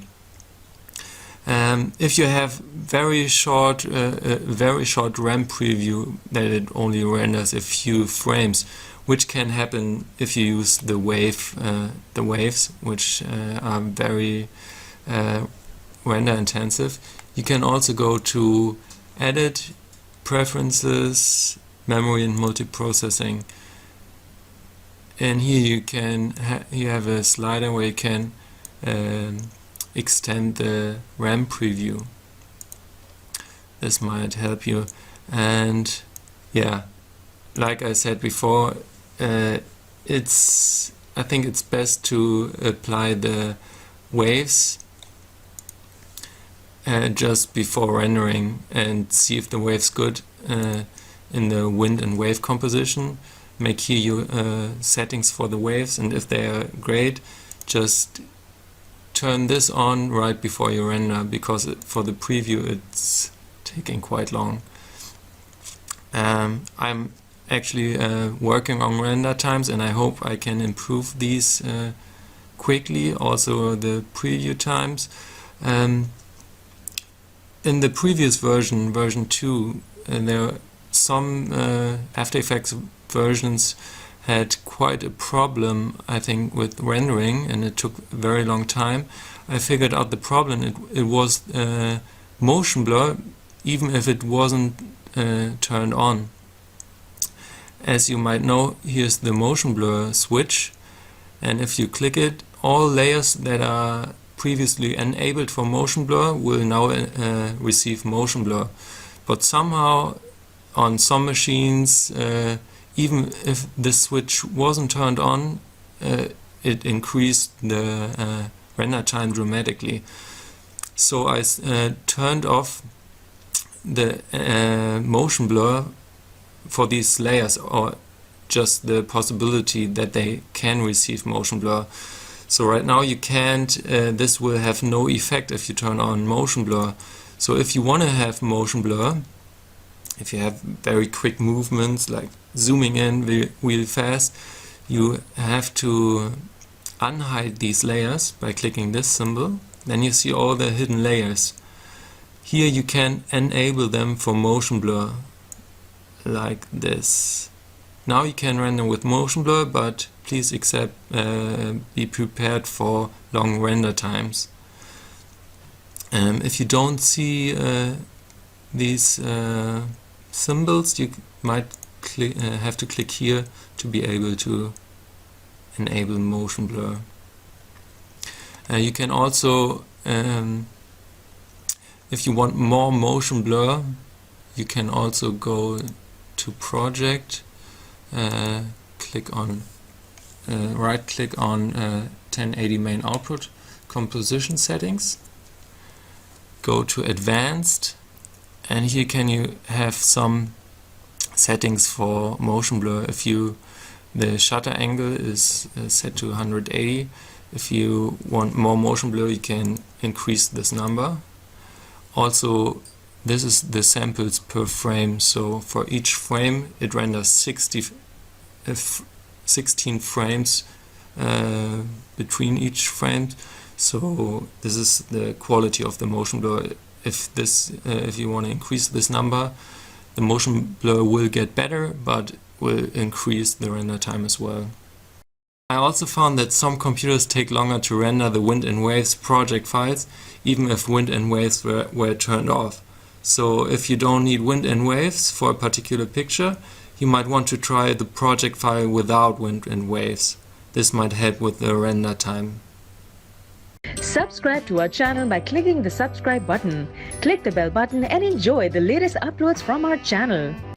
If you have very short RAM preview, that it only renders a few frames, which can happen if you use the waves, which are very render intensive. You can also go to Edit, Preferences, Memory and Multiprocessing, and here you can you have a slider where you can extend the RAM preview. This might help you. And yeah, like I said before, I think it's best to apply the waves just before rendering and see if the wave's good in the wind and wave composition. Make here your settings for the waves, and if they are great, just turn this on right before you render, because for the preview it's taking quite long. I'm actually working on render times, and I hope I can improve these quickly, also the preview times. In the previous version, version 2, there are some After Effects versions had quite a problem, I think, with rendering, and it took a very long time. I figured out the problem. It was motion blur, even if it wasn't turned on. As you might know, here's the motion blur switch, and if you click it, all layers that are previously enabled for motion blur will now receive motion blur. But somehow on some machines even if this switch wasn't turned on, it increased the render time dramatically. So I turned off the motion blur for these layers, or just the possibility that they can receive motion blur. So right now you can't, this will have no effect if you turn on motion blur. So if you want to have motion blur, if you have very quick movements like zooming in real fast, you have to unhide these layers by clicking this symbol. Then you see all the hidden layers. Here you can enable them for motion blur, like this. Now you can render with motion blur, but please be prepared for long render times. If you don't see these symbols, you might have to click here to be able to enable motion blur. You can also, if you want more motion blur, you can also go to Project, click on right click on 1080 main output, composition settings, go to Advanced, and here you have some settings for motion blur. If the shutter angle is set to 180. If you want more motion blur, you can increase this number. Also, this is the samples per frame, so for each frame it renders 16 frames between each frame. So this is the quality of the motion blur. If you want to increase this number, the motion blur will get better, but will increase the render time as well. I also found that some computers take longer to render the wind and waves project files, even if wind and waves were turned off. So if you don't need wind and waves for a particular picture, you might want to try the project file without wind and waves. This might help with the render time. Subscribe to our channel by clicking the subscribe button. Click the bell button and enjoy the latest uploads from our channel.